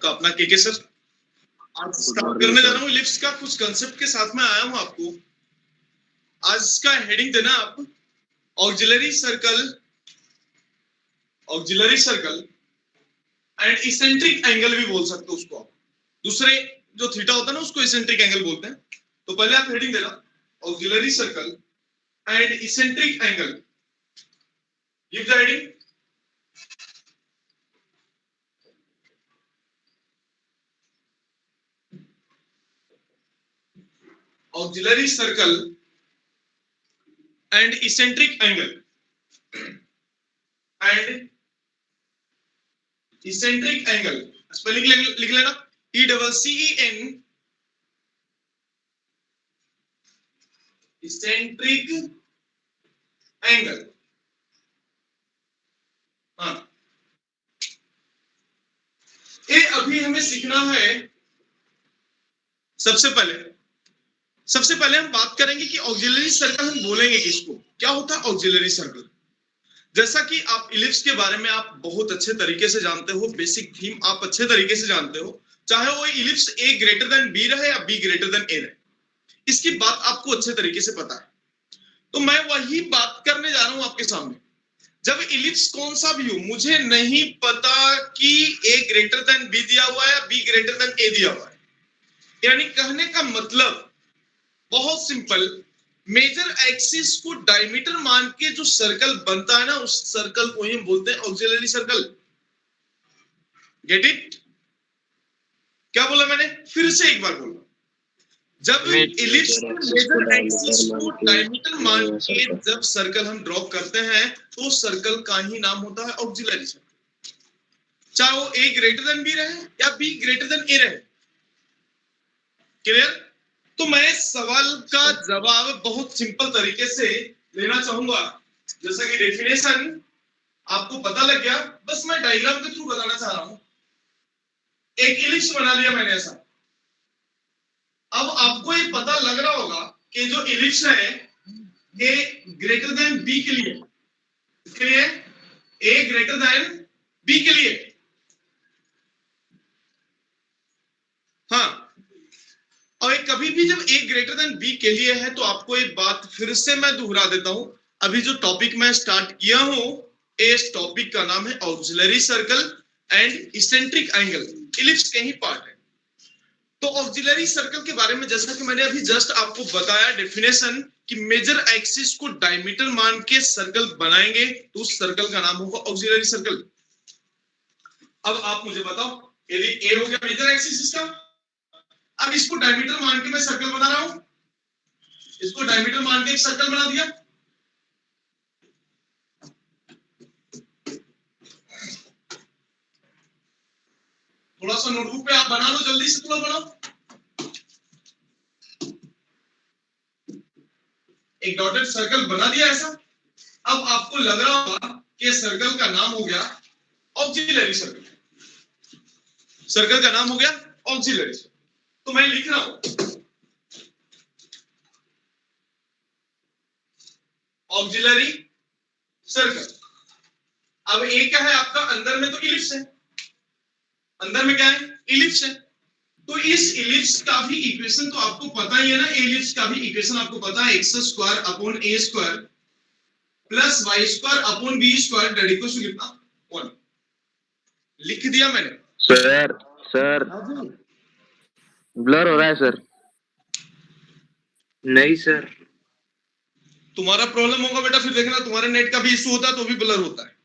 आपका अपना के सर। आज स्टार्ट करने जा रहा हूँ इलिप्स का कुछ कंसेप्ट के साथ में आया हूँ आपको। आज का हेडिंग देना आप auxiliary circle and eccentric angle भी बोल सकते हो उसको आप। दूसरे जो थीटा होता है ना उसको इसेंट्रिक एंगल बोलते हैं। तो पहले आप हेडिंग देना auxiliary circle and eccentric angle. Give the heading auxiliary circle and eccentric angle spelling लिख लेना ECCEN इसेंट्रिक एंगल। हाँ, ये अभी हमें सीखना है। सबसे पहले हम बात करेंगे कि ऑक्सिलरी सर्कल हम बोलेंगे किसको, क्या होता है ऑक्सिलरी सर्कल। जैसा कि आप इलिप्स के बारे में आप बहुत अच्छे तरीके से जानते हो, बेसिक थीम आप अच्छे तरीके से जानते हो, चाहे वो इलिप्स ए ग्रेटर देन बी रहे या बी ग्रेटर देन ए रहे, इसकी बात आपको अच्छे तरीके से पता है। तो मैं वही बात करने जा रहा हूं आपके सामने। जब इलिप्स कौन सा भी हो, मुझे नहीं पता कि ए ग्रेटर देन बी दिया हुआ है या बी ग्रेटर देन ए दिया हुआ है, यानी कहने का मतलब बहुत सिंपल, मेजर एक्सिस को डायमीटर मान के जो सर्कल बनता है ना, उस सर्कल को ही बोलते हैं ऑक्सिलरी सर्कल। Get it? क्या बोला मैंने? फिर से एक बार बोला। जब इलिप्स मेजर एक्सिस को डायमीटर मान के जब सर्कल हम ड्रॉ करते हैं तो सर्कल का ही नाम होता है ऑक्सिलरी सर्कल, चाहे वो ए ग्रेटर देन बी रहे या बी ग्रेटर देन ए रहे। क्लियर? तो मैं सवाल का जवाब बहुत सिंपल तरीके से लेना चाहूंगा। जैसा कि डेफिनेशन आपको पता लग गया, बस मैं डायग्राम के थ्रू बताना चाह रहा हूं। एक इलिप्स बना लिया मैंने ऐसा। अब आपको ये पता लग रहा होगा कि जो इलिप्स है ए ग्रेटर देन बी के लिए, इसके लिए ए ग्रेटर देन बी के लिए, हाँ, और कभी भी जब ए ग्रेटर देन बी के लिए है तो आपको एक बात फिर से मैं दोहरा देता हूं। अभी जो टॉपिक मैं स्टार्ट किया हूं, इस टॉपिक का नाम है auxiliary circle and eccentric angle, ellipse के ही पार्ट है। तो ऑक्सिलरी सर्कल के बारे में जैसा कि मैंने अभी जस्ट आपको बताया डेफिनेशन कि मेजर एक्सिस को डायमीटर मान के सर्कल बनाएंगे तो उस सर्कल का नाम होगा ऑक्सिलरी सर्कल। अब आप मुझे बताओ, यदि ए हो गया मेजर एक्सिस इसका, अब इसको डायमीटर मान के मैं सर्कल बना रहा हूं, इसको डायमीटर मान के एक सर्कल बना दिया। थोड़ा सा नोटबुक पे आप बना लो, जल्दी से थोड़ा बनाओ। एक डॉटेड सर्कल बना दिया ऐसा। अब आपको लग रहा होगा कि सर्कल का नाम हो गया ऑक्सिलरी सर्कल, सर्कल का नाम हो गया ऑक्सिलरी सर्कल। तो मैं लिख रहा हूं ऑक्सिलरी सर्कल। अब ए क्या है आपका, अंदर में तो इलिप्स है, अंदर में क्या है, इलिप्स है। तो इस इलिप्स का भी इक्वेशन तो आपको पता ही है ना, इलिप्स का भी इक्वेशन आपको पता है, x square upon A square plus Y square upon B square that equals to कितना, 1। लिख दिया मैंने। सर ब्लर हो रहा है सर। नहीं सर, तुम्हारा प्रॉब्लम होगा बेटा, फिर देखना तुम्हारे नेट का भी इशू होता है तो भी ब्लर होता है।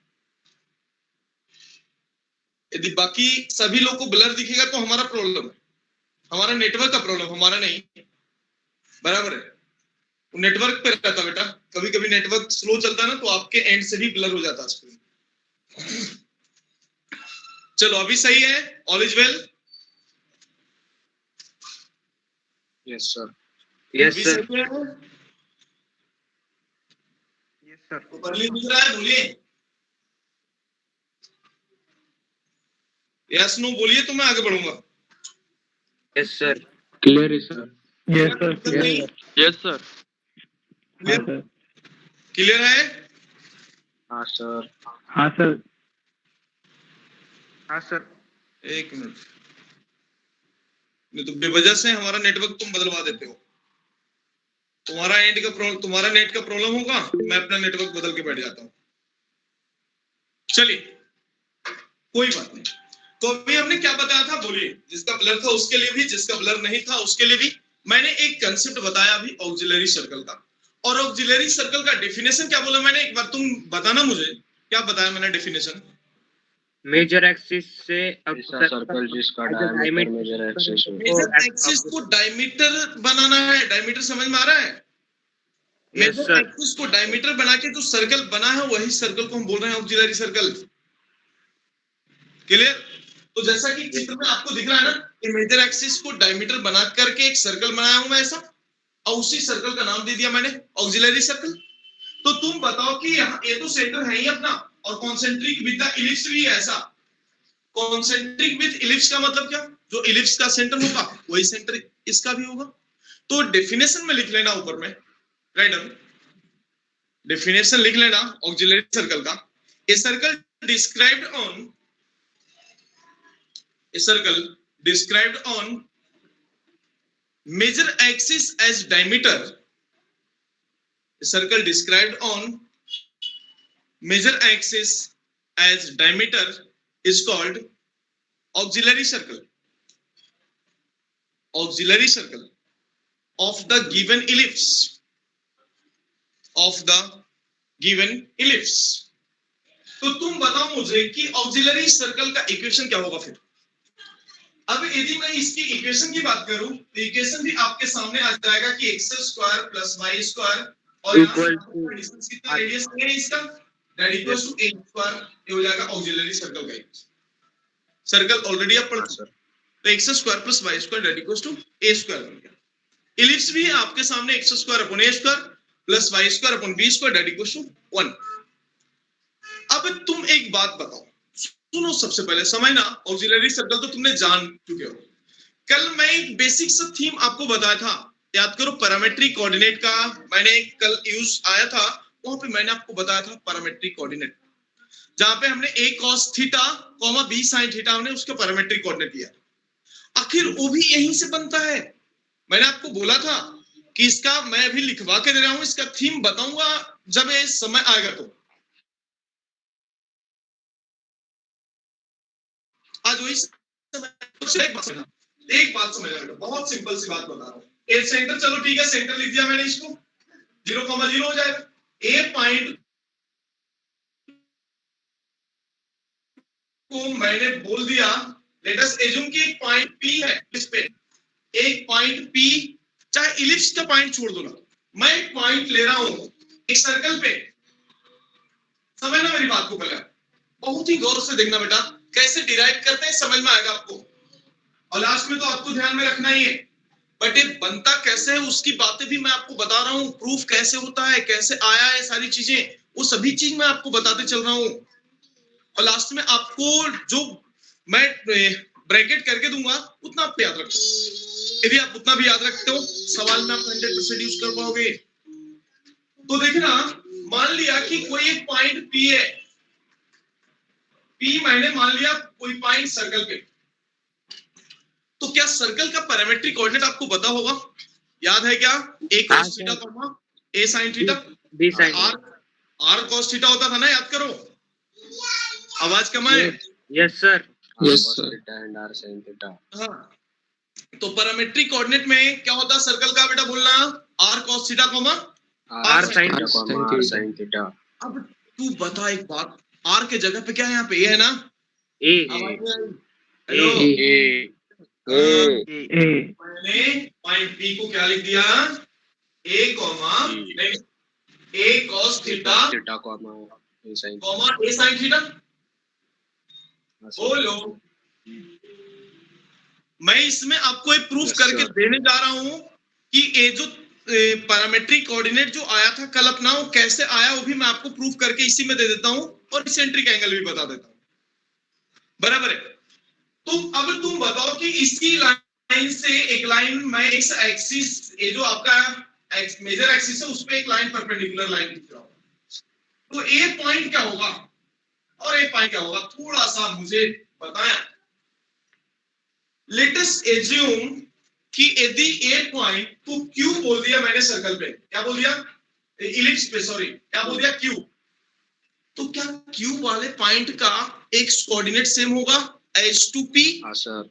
यदि बाकी सभी लोग को ब्लर दिखेगा तो हमारा प्रॉब्लम है, हमारा नेटवर्क का प्रॉब्लम, हमारा नहीं। बराबर है, नेटवर्क पे रहता बेटा, कभी कभी नेटवर्क स्लो चलता है ना तो आपके एंड से भी ब्लर हो जाता है स्क्रीन। चलो अभी सही है, all is well. Yes sir, yes sir, yes sir. तो पहले दिख रहा है, बोलिए यस नो बोलिए तो मैं आगे बढ़ूंगा। यस सर, क्लियर है sir, yes sir, yes sir, clear है? हाँ सर, हाँ सर, हाँ सर। एक मिनट, नहीं तो बेवजह से हमारा नेटवर्क तुम बदलवा देते हो। तुम्हारा नेट का प्रॉब्लम होगा, मैं अपना नेटवर्क बदल के बैठ जाता हूँ। चलिए कोई बात नहीं। तो अभी हमने क्या बताया था, बोलिए। जिसका ब्लर था उसके लिए भी, जिसका ब्लर नहीं था उसके लिए भी। मैंने एक कंसेप्ट बताया अभी ऑक्सिलरी सर्कल का, और ऑक्सिलरी सर्कल का डेफिनेशन क्या बोला मैंने, एक बार तुम बताना मुझे, क्या बताया मैंने डेफिनेशन? मेजर एक्सिस से ऐसा सर्कल जिसका डायमीटर मेजर एक्सिस हो। मेजर एक्सिस को डायमीटर बनाना है। डायमीटर समझ में आ रहा है? Yes major sir. एक्सिस को डायमीटर बना के जो सर्कल बना है वही सर्कल को हम बोल रहे हैं ऑक्सिलरी सर्कल। क्लियर? तो जैसा कि चित्र में आपको दिख रहा है ना कि मेजर एक्सिस को डायमीटर बना करके एक सर्कल बनाया हूं मैं ऐसा, और उसी सर्कल का नाम दे दिया मैंने ऑक्सिलरी सर्कल। तो तुम बताओ कि यहाँ ये तो सेंटर है ही अपना, और कॉन्सेंट्रिक विद द इलिप्स भी है ऐसा। कॉन्सेंट्रिक विद इलिप्स का मतलब क्या? जो इलिप्स का सेंटर होगा वही सेंटर इसका भी होगा। तो डेफिनेशन में लिख लेना ऊपर में, राइट डाउन। डेफिनेशन लिख लेना ऑक्सिलरी सर्कल का। A circle described on A circle described on major axis as diameter. A circle described on major axis as diameter is called auxiliary circle. Auxiliary circle of the given ellipse. Of the given ellipse. तो तुम बताओ मुझे कि auxiliary circle का equation क्या होगा फिर। अब यदि मैं इसकी इक्वेशन की बात करूं तो इक्वेशन भी आपके सामने आ जाएगा कि X square plus Y square और डिस्टेंस कितना रेडियस है इसका, that equals to A square. ये हो जाएगा ऑक्सिलरी सर्कल का इक्वेशन। सर्कल ऑलरेडी आप पढ़ चुके, तो X square plus Y square that equals to A square बन गया। इलिप्स भी है आपके सामने, X square upon A square plus Y square upon B square that equals to 1। अब तुम एक बात बताओ, सुनो, सबसे पहले समझना, ऑक्सिलरी सर्कल तो तुमने जान चुके हो। कल मैं एक बेसिक सा थीम आपको बताया था, याद करो, पैरामेट्रिक कोऑर्डिनेट का मैंने कल यूज आया था। वहां पे मैंने आपको बताया था पैरामेट्रिक कोऑर्डिनेट, जहां पे हमने a cos theta b sin theta हमने उसका पैरामेट्रिक कोऑर्डिनेट लिया। आखिर वो भी यहीं से बनता है। मैंने आपको बोला था कि इसका मैं अभी लिखवा के दे रहा हूं, इसका थीम बताऊंगा जब ये समय आएगा। तो आज वही एक बात समझ, बहुत सिंपल सी बात बता रहा हूँ। ए सेंटर, चलो ठीक है, सेंटर लिख दिया मैंने, इसको 0,0 हो जाएगा। ए पॉइंट को मैंने बोल दिया, लेट अस एज्यूम कि एक पॉइंट पी है इस पे, एक पॉइंट पी, चाहे इलिप्स का पॉइंट छोड़ दो ना, मैं एक पॉइंट ले रहा हूं एक सर्कल पे। समझना मेरी बात को, पहले बहुत ही गौर से देखना बेटा, कैसे डिराइव करते हैं समझ में आएगा आपको, और लास्ट में तो आपको ध्यान में रखना ही है। बट ये बनता कैसे है उसकी बातें भी मैं आपको बता रहा हूँ, प्रूफ कैसे होता है, कैसे आया है, सारी चीजें, वो सभी चीज मैं आपको बताते चल रहा हूँ। और लास्ट में आपको जो मैं ब्रैकेट करके दूंगा उतना आप याद रखो। यदि आप उतना भी याद रखते हो, सवाल में आप 100% यूज कर पाओगे। तो देखना, मान लिया कि कोई एक पॉइंट पी है, पी मैंने मान लिया कोई पॉइंट सर्कल पे। तो क्या सर्कल का पैरामेट्रिक कोऑर्डिनेट आपको पता होगा? याद है क्या? a cos theta comma a sin theta, b sin r cos theta होता था ना, याद करो। आवाज कम है? Yes sir. Yes sir. Theta and r sin theta. हाँ, तो पैरामेट्रिक कोऑर्डिनेट में क्या होता है सर्कल का, बेटा बोलना, r cos theta comma r sin theta. अब तू बता एक बात, r के जगह पे क्या है, यहाँ पे a है ना, a हेलो, a मैंने पॉइंट p को क्या लिख दिया, a comma a cos theta comma a sin theta. बोलो, मैं इसमें आपको एक प्रूफ करके देने जा रहा हूं कि ये जो पैरामेट्रिक कोऑर्डिनेट जो आया था कल अपना, वो कैसे आया वो भी मैं आपको प्रूफ करके इसी में दे देता हूं, और इसेंट्रिक एंगल भी बता देता हूं। बराबर है? तो अब तुम बताओ कि इसी लाइन से एक लाइन, मैं एक्स एक्सिस, ये जो आपका मेजर एक्सिस है उस पे एक लाइन परपेंडिकुलर लाइन खींच रहा हूं, तो ए पॉइंट क्या होगा और ए पॉइंट क्या होगा, थोड़ा सा मुझे बताया। Let us assume कि यदि ए पॉइंट को क्यू बोल दिया मैंने सर्कल पे, क्या बोल दिया, इलिप्स पे, सॉरी क्या बोल दिया, क्यू, तो क्या क्यू वाले पॉइंट का एक्स कोऑर्डिनेट सेम होगा एज टू पी? हाँ सर,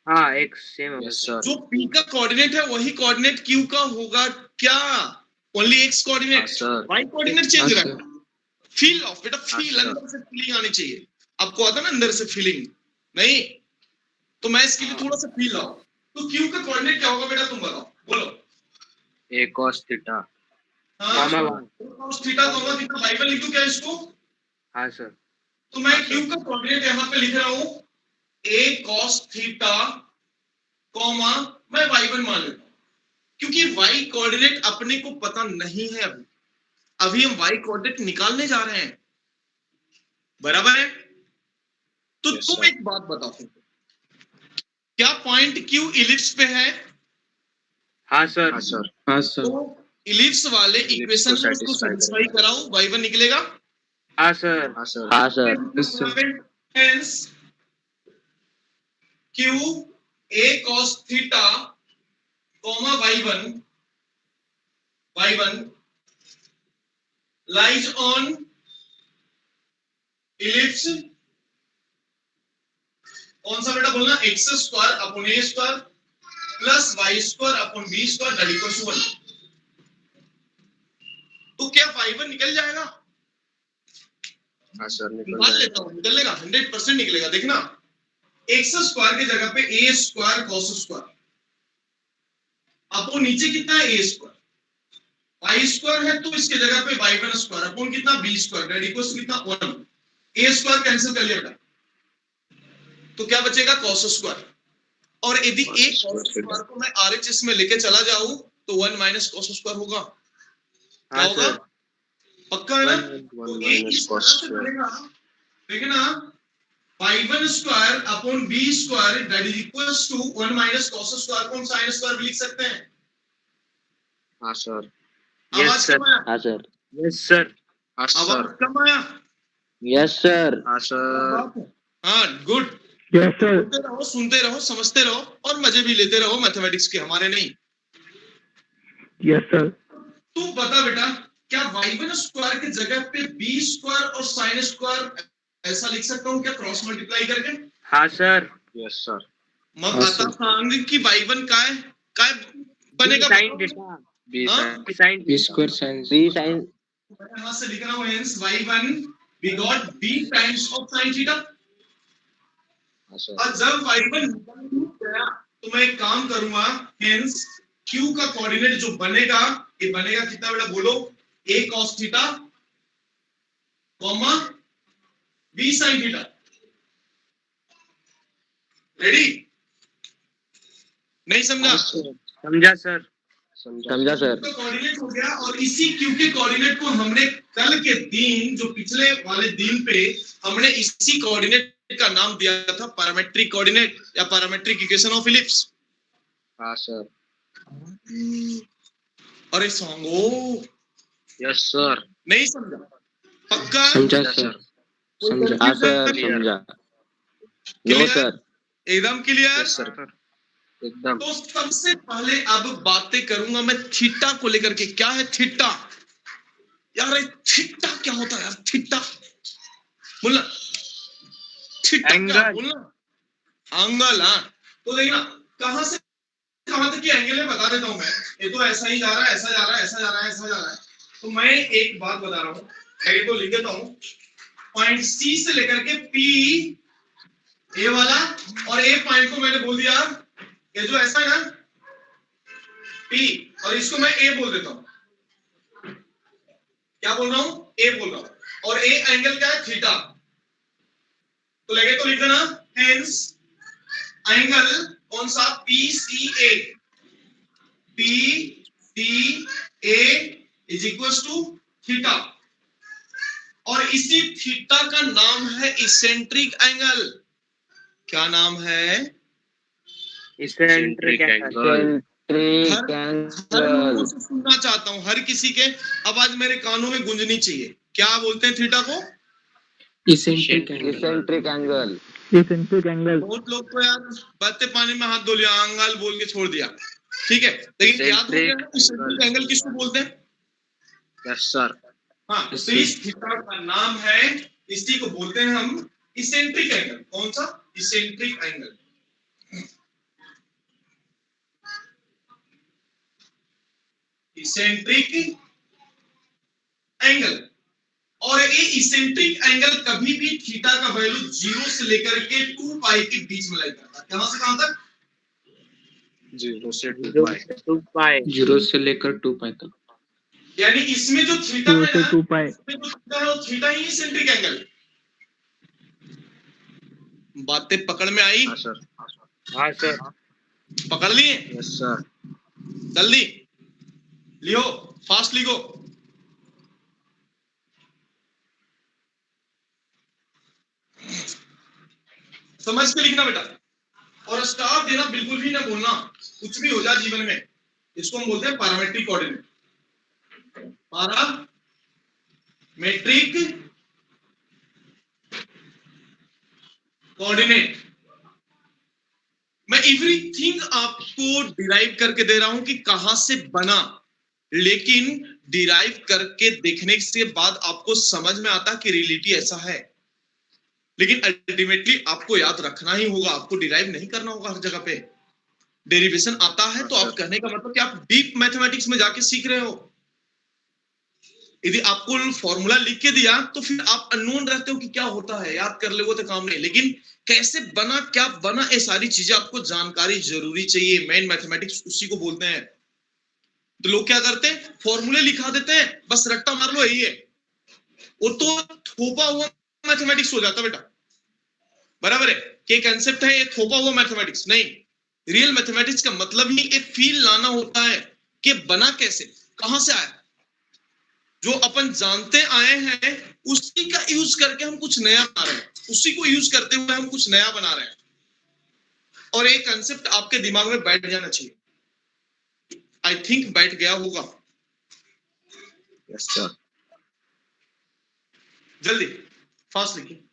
हाँ एक सेम होगा यस सर। सर, जो पी का कोऑर्डिनेट है वही कोऑर्डिनेट क्यू का होगा क्या? ओनली एक्स हाँ coordinate, sir, Y coordinate change हाँ, रहेगा। फील ऑफ बेटा, हाँ, फील सर। अंदर से फीलिंग आनी चाहिए। आपको आता ना अंदर से फीलिंग, नहीं तो मैं इसके लिए थोड़ा सा फील लाऊं। तो क्यू का कोऑर्डिनेट क्या होगा बेटा, तुम बताओ, बोलो। ए कॉस थीटा, हाँ, comma cos theta comma theta, by पर लिखूं क्या इसको? हाँ सर। तो मैं हाँ, क्यू सर। का कोऑर्डिनेट यहाँ पे लिख रहा हूँ a cos थीटा कॉमा मैं y1 मान लेता हूँ, क्योंकि y कोऑर्डिनेट अपने को पता नहीं है अभी। अभी हम y कोऑर्डिनेट निकालने जा रहे हैं, बराबर है? तो Yes, तुम sir. एक बात बताओ, क्या पॉइंट क्यू इलिप्स पे है? हाँ सर। हाँ सर, हाँ सर, तो इलिप्स वाले Ellipse इक्वेशन को में उसको satisfy सेटिस्फाई करेगा। कराओ, y1 निकलेगा। हाँ सर। हाँ सर, हाँ sir, yes, sir. Hence, Q a cos theta, comma y1 lies on ellipse, कौन सा बेटा बोलना, X square upon A square plus Y square upon B square that equals to 1। तो क्या y1 निकल जाएगा? हाँ सर, निकल निकाल जाएगा। लेता हूं, निकलेगा, 100% निकलेगा। देखना, एक्स स्क्वायर की जगह पे ए स्क्वायर कॉस स्क्वायर अपॉन नीचे कितना है ए स्क्वायर, वाई स्क्वायर है तो इसके जगह पे y1 स्क्वायर अपॉन कितना बी स्क्वायर दैट इक्वल्स कितना 1। ए स्क्वायर कैंसिल कर लिया बेटा, तो क्या बचेगा cos स्क्वायर। और यदि Cos ए square cos स्क्वायर को मैं आरएचएस में लेके चला जाऊं तो 1 माइनस cos स्क्वायर होगा। क्या हाँ होगा? सर। पक्का है ना? 1 तो ए minus इस cos तरह से square। बनेगा, देखना, y1 square upon b square that is equals to 1 minus cos square को हम sin स्क्वायर भी लिख सकते हैं। हाँ सर, Yes, आवाज sir. कम आया? हाँ सर, यस सर। हाँ सर, आवाज कम आया? यस सर, हाँ सर, हाँ, गुड। Yes, sir. सुनते रहो, समझते रहो और मजे भी लेते रहो मैथमेटिक्स के, हमारे नहीं। Yes, sir. तू बता बेटा, क्या y1 स्क्वायर की जगह पे b स्क्वायर और sin स्क्वायर ऐसा लिख सकता हूँ क्या, क्रॉस मल्टीप्लाई करके? हाँ सर। यस सर, मग हाँ, आता सर. सांग की y1 काय बनेगा साइन बताओ? थीटा। बी हाँ? Sine, sine B square sin. B sine, मैं यहाँ से लिख रहा हूँ hence y1 we got b times of sin theta. हाँ सर, और जब y1 निकल गया तो मैं एक काम करूंगा, hence q का कोऑर्डिनेट जो बनेगा, ये बनेगा कितना बेटा बोलो, a cos theta comma b sin theta. Ready? नहीं समझा? समझा सर। समझा सर, तो कोऑर्डिनेट हो गया, और इसी क्यू के कोऑर्डिनेट को हमने कल के दिन, जो पिछले वाले दिन पे हमने इसी कोऑर्डिनेट का नाम दिया था पैरामेट्रिक कोऑर्डिनेट या पैरामेट्रिक इक्वेशन ऑफ इलिप्स। हाँ सर, अरे सांगो, यस सर, नहीं समझा? पक्का? समझा यस सर, कोई समझा. हाँ confuse सर, नहीं? समझा, नो Clear? सर, एकदम क्लियर? यस सर, एकदम। तो सबसे पहले अब बातें करूंगा मैं थीटा को लेकर के। क्या है थीटा? यार ये थीटा क्या होता है यार, थीटा बोलना, थीटा क्या एंगल। बोलना, एंगल। हाँ, तो देखना कहां से कहां तक की एंगल है बता देता हूं मैं। ये तो ऐसा ही जा रहा है, ऐसा जा रहा है, ऐसा जा रहा है, ऐसा जा रहा है। तो मैं एक बात बता रहा हूं, ये तो लिख देता हूं, पॉइंट सी से लेकर के पी ए वाला, और ए पॉइंट को मैंने बोल दिया, ये जो ऐसा है ना पी, और इसको मैं ए बोल देता हूं। क्या बोल रहा हूं? ए बोल रहा हूं। और ए एंगल क्या है? थीटा। तो लगे तो लिख देना, हेंस एंगल कौन सा? P C A, P C A is equals to theta. और इसी थीटा का नाम है इसेंट्रिक एंगल। क्या नाम है? Eccentric angle. सेंट्रिक हर एंगल, लोगों से सुनना चाहता हूं, हर किसी के आवाज मेरे कानों में गूंजनी चाहिए। क्या बोलते हैं थीटा को? Eccentric angle. Eccentric angle. Eccentric angle. बहुत लोग तो यार बातें पानी में हाथ धो लिया, अंगाल बोल के छोड़ दिया, ठीक है, लेकिन याद हो गया इसेंट्रिक एंगल किसको बोलते हैं? Yes, sir. हाँ, तो इस थीटा का नाम है, इसी को बोलते हैं हम इसेंट्रिक एंगल। कौन सा? Eccentric angle. Eccentric angle. और ये इसेंट्रिक एंगल कभी भी थीटा का वैल्यू 0 से लेकर के 2 पाई के बीच में लाई करता है। कहां से कहां तक? 0 से 2 pi. 2 pi. 0 से लेकर 2 पाई तक. यानी इसमें जो थीटा 0 है से ना, 2 पाई. इसमें जो थीटा है वो थीटा ही इसेंट्रिक एंगल। बातें पकड़ में आई? हाँ सर. हाँ सर. पकड़ लिए? Yes, sir. जल्दी लियो, फास्ट लिखो। समझ के लिखना बेटा, और स्टार देना बिल्कुल भी ना बोलना, कुछ भी हो जाए जीवन में। इसको हम बोलते हैं पैरामेट्रिक कोऑर्डिनेट। Parametric coordinate. मैं एवरीथिंग आपको डिराइव करके दे रहा हूं कि कहां से बना, लेकिन डिराइव करके देखने के बाद आपको समझ में आता कि रियलिटी ऐसा है। लेकिन अल्टीमेटली आपको याद रखना ही होगा, आपको डिराइव नहीं करना होगा हर जगह पे। डेरिवेशन आता है तो आप कहने का मतलब कि आप डीप मैथमेटिक्स में जाके सीख रहे हो। यदि आपको फॉर्मूला लिख के दिया तो फिर आप अननोन रहते हो कि क्या होता है, याद कर लोगे तो काम नहीं, लेकिन कैसे बना, क्या बना, ये सारी चीजें आपको जानकारी जरूरी चाहिए। मेन मैथमेटिक्स उसी को बोलते हैं। तो लोग क्या करते हैं, फॉर्मूले लिखा देते हैं, बस रट्टा मार लो, यही है। वो तो थोपा हुआ मैथमेटिक्स हो जाता बेटा। बराबर है कि कंसेप्ट है ये थोपा हुआ मैथमेटिक्स नहीं। रियल मैथमेटिक्स का मतलब ही एक फील लाना होता है कि बना कैसे, कहां से आया। जो अपन जानते आए हैं उसी का यूज करके हम कुछ नया बना रहे हैं, उसी को यूज करते हुए हम कुछ नया बना रहे हैं। और एक कंसेप्ट आपके दिमाग में बैठ जाना चाहिए। आई थिंक बैठ गया होगा। Yes, sir. जल्दी फास्ट लिखिए।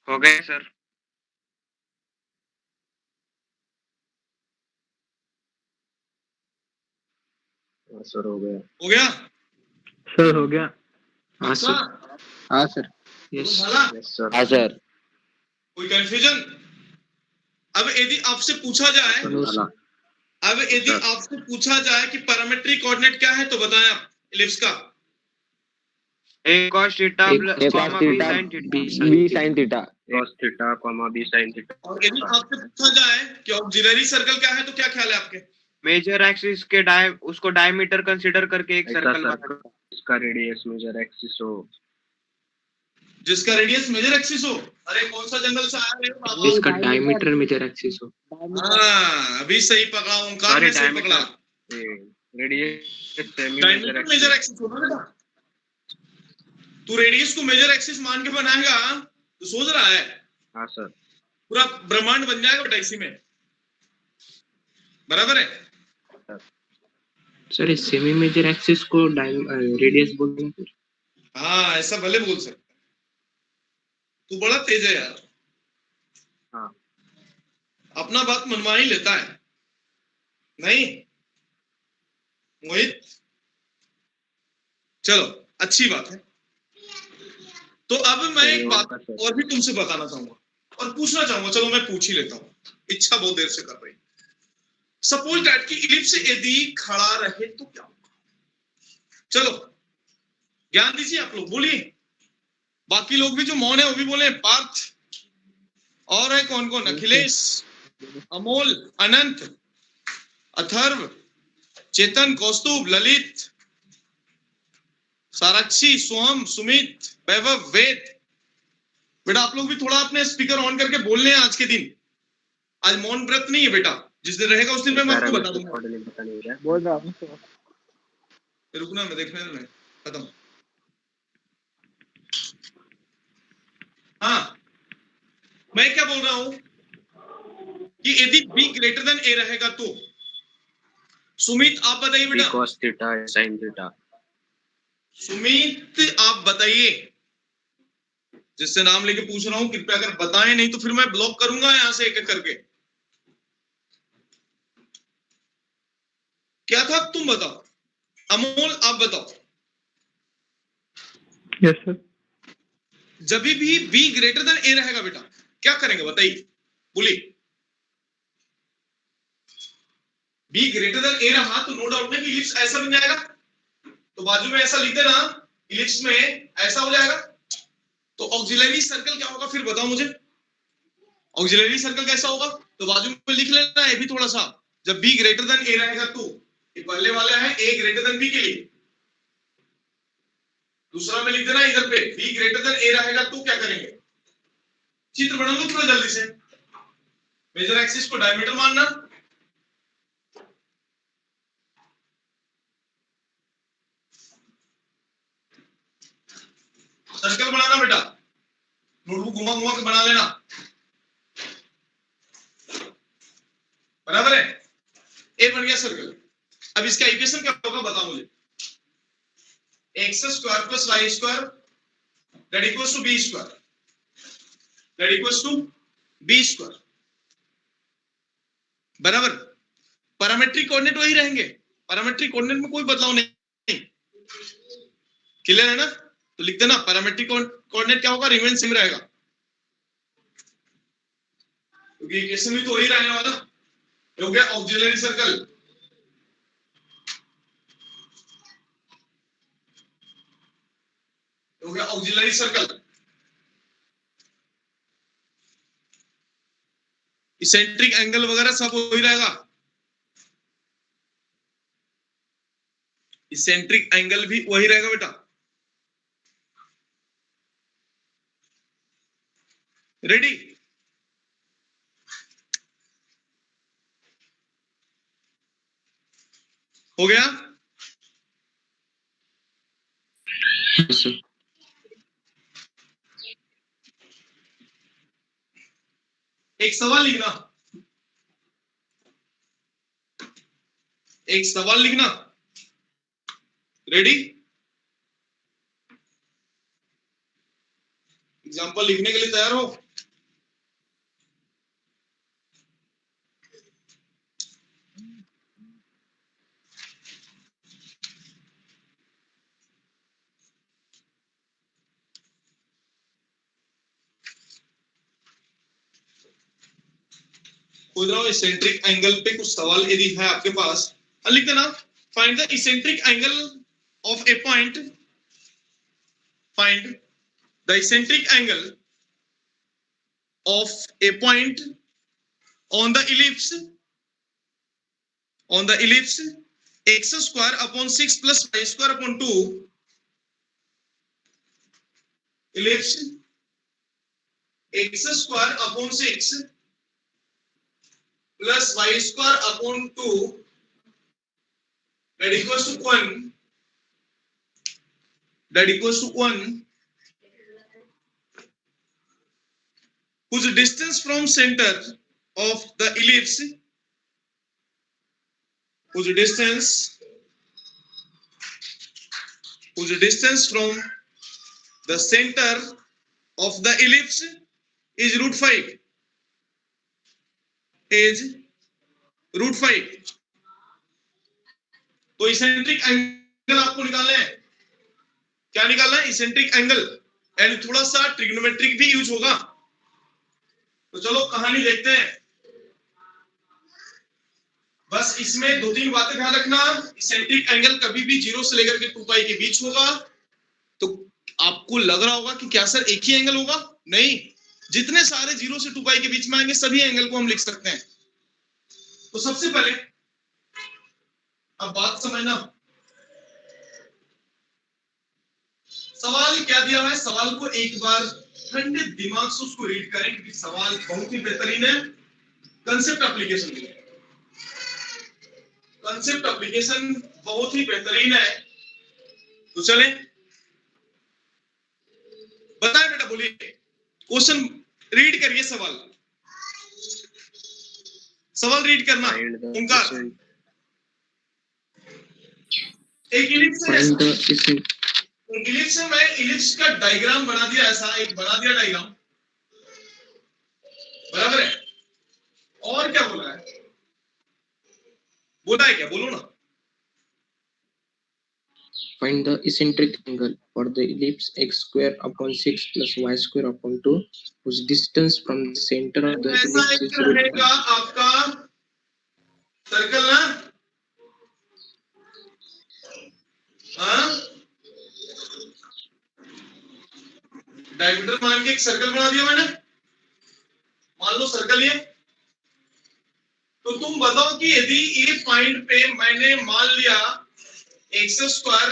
हो गए सर. हाँ सर, हो गया. हो गया? सर हो गया. हाँ सर। हाँ सर. यस झाला? Yes, sir. हाँ सर. कोई कंफ्यूजन? अब यदि आपसे पूछा जाए, झाला. अब यदि आपसे पूछा जाए कि पैरामेट्रिक कोऑर्डिनेट क्या है तो बताएं आप इलिप्स का। A cos theta A plus cos comma B theta, sin theta. B sin theta. Cos theta, comma B sin theta. और यदि आपसे पूछा जाए कि ऑक्सिलरी सर्कल क्या है तो क्या ख्याल है आपके? मेजर एक्सिस के उसको डायमीटर कंसीडर करके एक ऐसा सर्कल बना. सर्कल इसका रेडियस मेजर एक्सिस हो. जिसका रेडियस मेजर एक्सिस हो। अरे कौन सा जंगल से आया है बाबा? इसका डायमीटर मेजर एक्सिस हो. हाँ, अभी सही पकड़ा, ओंकार ने सही पकड़ा। रेडियस डायमीटर मेजर एक्सिस होगा बेटा। तू रेडियस को मेजर एक्सिस मान के बनाएगा तो सोच रहा है हाँ सर. पूरा ब्रह्मांड बन जाएगा बेटा इसी में। बराबर है? सर इस सेमी मेजर एक्सिस को रेडियस बोलते हैं फिर। हाँ ऐसा भले बोल सकते, तू बड़ा तेज है यार। हाँ। अपना बात मनवा ही लेता है नहीं मोहित, चलो अच्छी बात है। तो अब मैं एक बात और भी तुमसे बताना चाहूंगा और पूछना चाहूंगा, चलो मैं पूछ ही लेता हूँ, इच्छा बहुत देर से कर रही। सपोज दैट की इलिप्स यदि खड़ा रहे तो क्या होगा? चलो ज्ञान दीजिए आप लोग, बोलिए। बाकी लोग भी जो मौन है वो भी बोले। पार्थ और है कौन कौन? अखिलेश, अमोल, अनंत, अथर्व, चेतन, कौस्तुभ, ललित, साराक्षी, सोहम, सुमित, वैभव, वेद। बेटा आप लोग भी थोड़ा अपने स्पीकर ऑन करके बोल रहे हैं आज के दिन। आज मौन व्रत नहीं है बेटा, जिस दिन रहेगा उस दिन मैं आपको बता दूंगा। बोल रहा हूँ। रुकना, मैं देखने में खत्म। हाँ मैं क्या बोल रहा हूं कि यदि b ग्रेटर देन a रहेगा तो सुमित आप बताइए बेटा। cos theta sin theta. Sumit आप बताइए, जिससे नाम लेके पूछ रहा हूं कृपया अगर बताएं, नहीं तो फिर मैं ब्लॉक करूंगा यहां से एक एक करके। क्या था तुम बताओ। अमोल आप बताओ। Yes sir. जब भी b ग्रेटर देन a रहेगा बेटा क्या करेंगे बताइए, बोलिए। b ग्रेटर देन a रहा तो नो डाउट में कि इलिप्स ऐसा बन जाएगा, तो बाजू में ऐसा लिख देना, इलिप्स में ऐसा हो जाएगा। तो ऑक्सिलरी सर्कल क्या होगा फिर बताओ मुझे। ऑक्सिलरी सर्कल कैसा होगा? तो बाजू में लिख लेना है भी थोड़ा सा। जब b ग्रेटर देन a रहेगा तो ये पहले वाला है a ग्रेटर देन b के लिए, दूसरा में लिख देना इधर पे b ग्रेटर देन a रहेगा तो क्या करेंगे। चित्र बना लो थोड़ा जल्दी से। मेजर एक्सिस को डायमीटर मानना, सर्कल बनाना बेटा, नोटबुक घुमा घुमा के बना लेना, बराबर है। ए बन गया सर्कल। अब इसका इक्वेशन क्या होगा बताओ मुझे। X square plus Y square that equals to b square, that equals to b square, बराबर। पैरामेट्रिक कोऑर्डिनेट वही रहेंगे, पैरामेट्रिक कोऑर्डिनेट में कोई बदलाव नहीं। क्लियर है ना? तो लिख देना पैरामेट्रिक कोऑर्डिनेट क्या होगा, रिमेन सेम रहेगा, क्योंकि इक्वेशन भी तो वही रहने वाला। हो गया ऑक्सिलरी सर्कल। हो गया ऑक्सिलरी सर्कल। इसेंट्रिक एंगल वगैरह सब वही रहेगा, इसेंट्रिक एंगल भी वही रहेगा बेटा। रेडी? हो गया? Yes sir. एक सवाल लिखना, एक सवाल लिखना। रेडी? एग्जाम्पल लिखने के लिए तैयार हो? खोज रहा हूं इसेंट्रिक एंगल पे कुछ सवाल यदि है आपके पास, लिख देना। Find the eccentric angle of A point, find the eccentric angle of A point on the ellipse x square upon 6 plus y square upon 2, ellipse x square upon 6 plus y square upon 2 that equals to 1, that equals to 1, whose distance from center of the ellipse, whose distance from the center of the ellipse is root 5 is root 5। तो eccentric angle आपको निकालना है। क्या निकालना है? Eccentric angle, and थोड़ा सा trigonometric भी यूज होगा। तो चलो कहानी देखते हैं। बस इसमें दो तीन बातें ध्यान रखना। इसेंट्रिक एंगल कभी भी 0 से लेकर के 2 पाई के बीच होगा। तो आपको लग रहा होगा कि क्या सर एक ही एंगल होगा? नहीं, जितने सारे 0 से 2 पाई के बीच में आएंगे सभी एंगल को हम लिख सकते हैं। तो सबसे पहले अब बात समझना, सवाल क्या दिया है। सवाल को एक बार ठंडे दिमाग से उसको रीड करें, क्योंकि सवाल बहुत ही बेहतरीन है। कंसेप्ट एप्लीकेशन के लिए, कंसेप्ट एप्लीकेशन बहुत ही बेहतरीन है। तो चले बताएं बेटा, बोलिए, क्वेश्चन रीड करिए। सवाल रीड करना। उनका एक इलिप्स है, इलिप्स है। मैं इलिप्स का डायग्राम बना दिया, ऐसा एक बना दिया डायग्राम, बराबर है। और क्या बोला है? बोला है क्या? बोलो ना। Find the eccentric angle for the ellipse x square upon 6 plus y square upon 2 whose distance from the center of the ऐसा ellipse एक is root रहेगा 5. आपका सर्कल ना, हाँ, डायमीटर मान के एक सर्कल बना दिया मैंने। मान लो सर्कल ये। तो तुम बताओ कि यदि ये पॉइंट पे मैंने मान लिया एक्स स्क्वायर,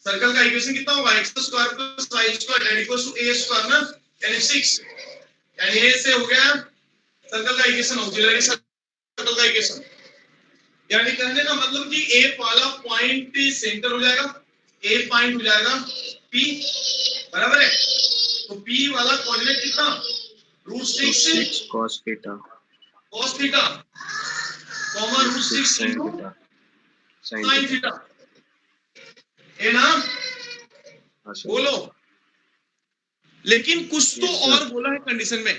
सर्कल का इक्वेशन कितना होगा? X square plus Y square equals to A square ना, यानी 6। यानी ए से हो गया सर्कल का इक्वेशन, ऑक्सिलरी सर्कल का इक्वेशन। यानी कहने का मतलब कि ए वाला पॉइंट सेंटर हो जाएगा, ए पॉइंट हो जाएगा पी, बराबर है। तो पी वाला कोऑर्डिनेट कितना? √6 cos theta cos theta comma √6 sin into theta sin theta, है ना? हाँ सर। बोलो। लेकिन कुछ तो Yes, sir. और बोला है कंडीशन में।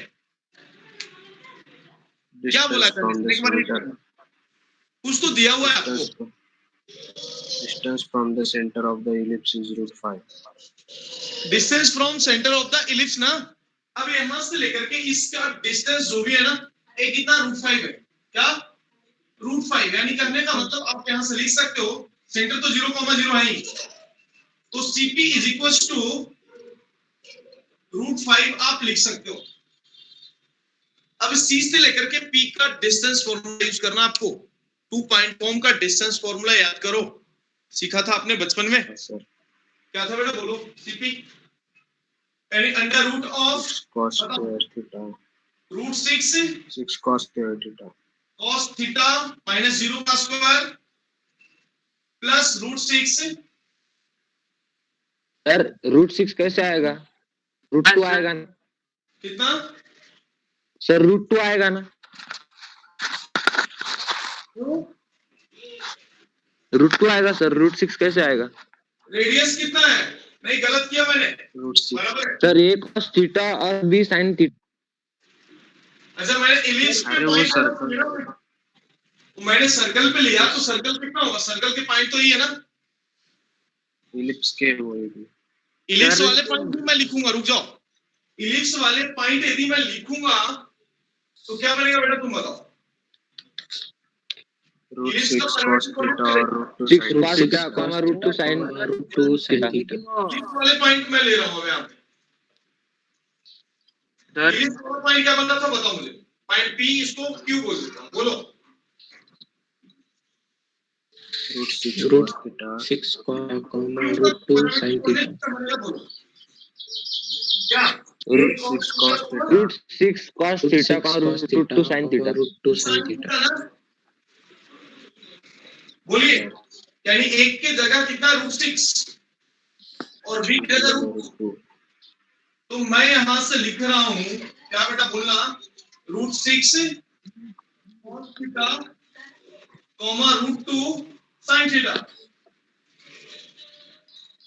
क्या बोला है Distance from कंडीशन? the एक बार read center. करना। कुछ तो दिया हुआ है आपको। Distance from the center of the ellipse is √5. Distance from centre of the ellipse ना। अब यहां से लेकर के इसका डिस्टेंस जो भी है ना, एक कितना? √5 है। क्या? √5। यानी कहने का मतलब आप यहां से लिख सकते हो, सेंटर तो 0,0 है ही, तो CP इज इक्वल टू √5 आप लिख सकते हो। अब C से लेकर के P का डिस्टेंस फॉर्मूला यूज करना आपको। 2 पॉइंट फॉर्म का डिस्टेंस फॉर्मूला याद करो, सीखा था आपने बचपन में। Yes, sir. क्या था बेटा? बोलो। CP यानी under root of 6 cos square theta. √6 6 cos square theta. cos theta minus 0 का स्क्वायर प्लस √6। सर √6 कैसे आएगा? √2 आएगा ना कितना? सर? √2 आएगा ना? √2 आएगा सर, √6 कैसे आएगा? रेडियस कितना है? नहीं, गलत किया मैंने, √6. बराबर है। सर a cos थीटा और b sin थीटा। अच्छा, मैंने इलिप्स पे अरे वो पॉइंट सर्कल, मैंने सर्कल पे लिया, तो सर्कल कितना होगा? सर्कल के पॉइंट तो ये है ना, ellipse के वो है। इलिप्स वाले पॉइंट भी मैं लिखूंगा। रुक जाओ, इलिप्स वाले पॉइंट यदि मैं लिखूंगा तो क्या बनेगा बेटा? तुम बताओ। √6 cos theta और √2 6 sin cos theta comma √2 sin theta. Ellipse वाले पॉइंट मैं ले रहा हूं अभी यहाँ पे। इलिप्स वाला पॉइंट क्या बनता था बताओ मुझे? पॉइंट P, इसको Q बोल देता हूं। बोलो। √6 cos theta 6 comma √2 sin theta. क्या? √6 cos theta √6 cos theta comma √2 sin theta. √2 sin theta. बोलिए। यानी एक के जगह कितना? √6 और बी की जगह √2। तो मैं यहां से लिख रहा हूं, क्या बेटा बोलना? √6 cos theta comma √2 sin theta,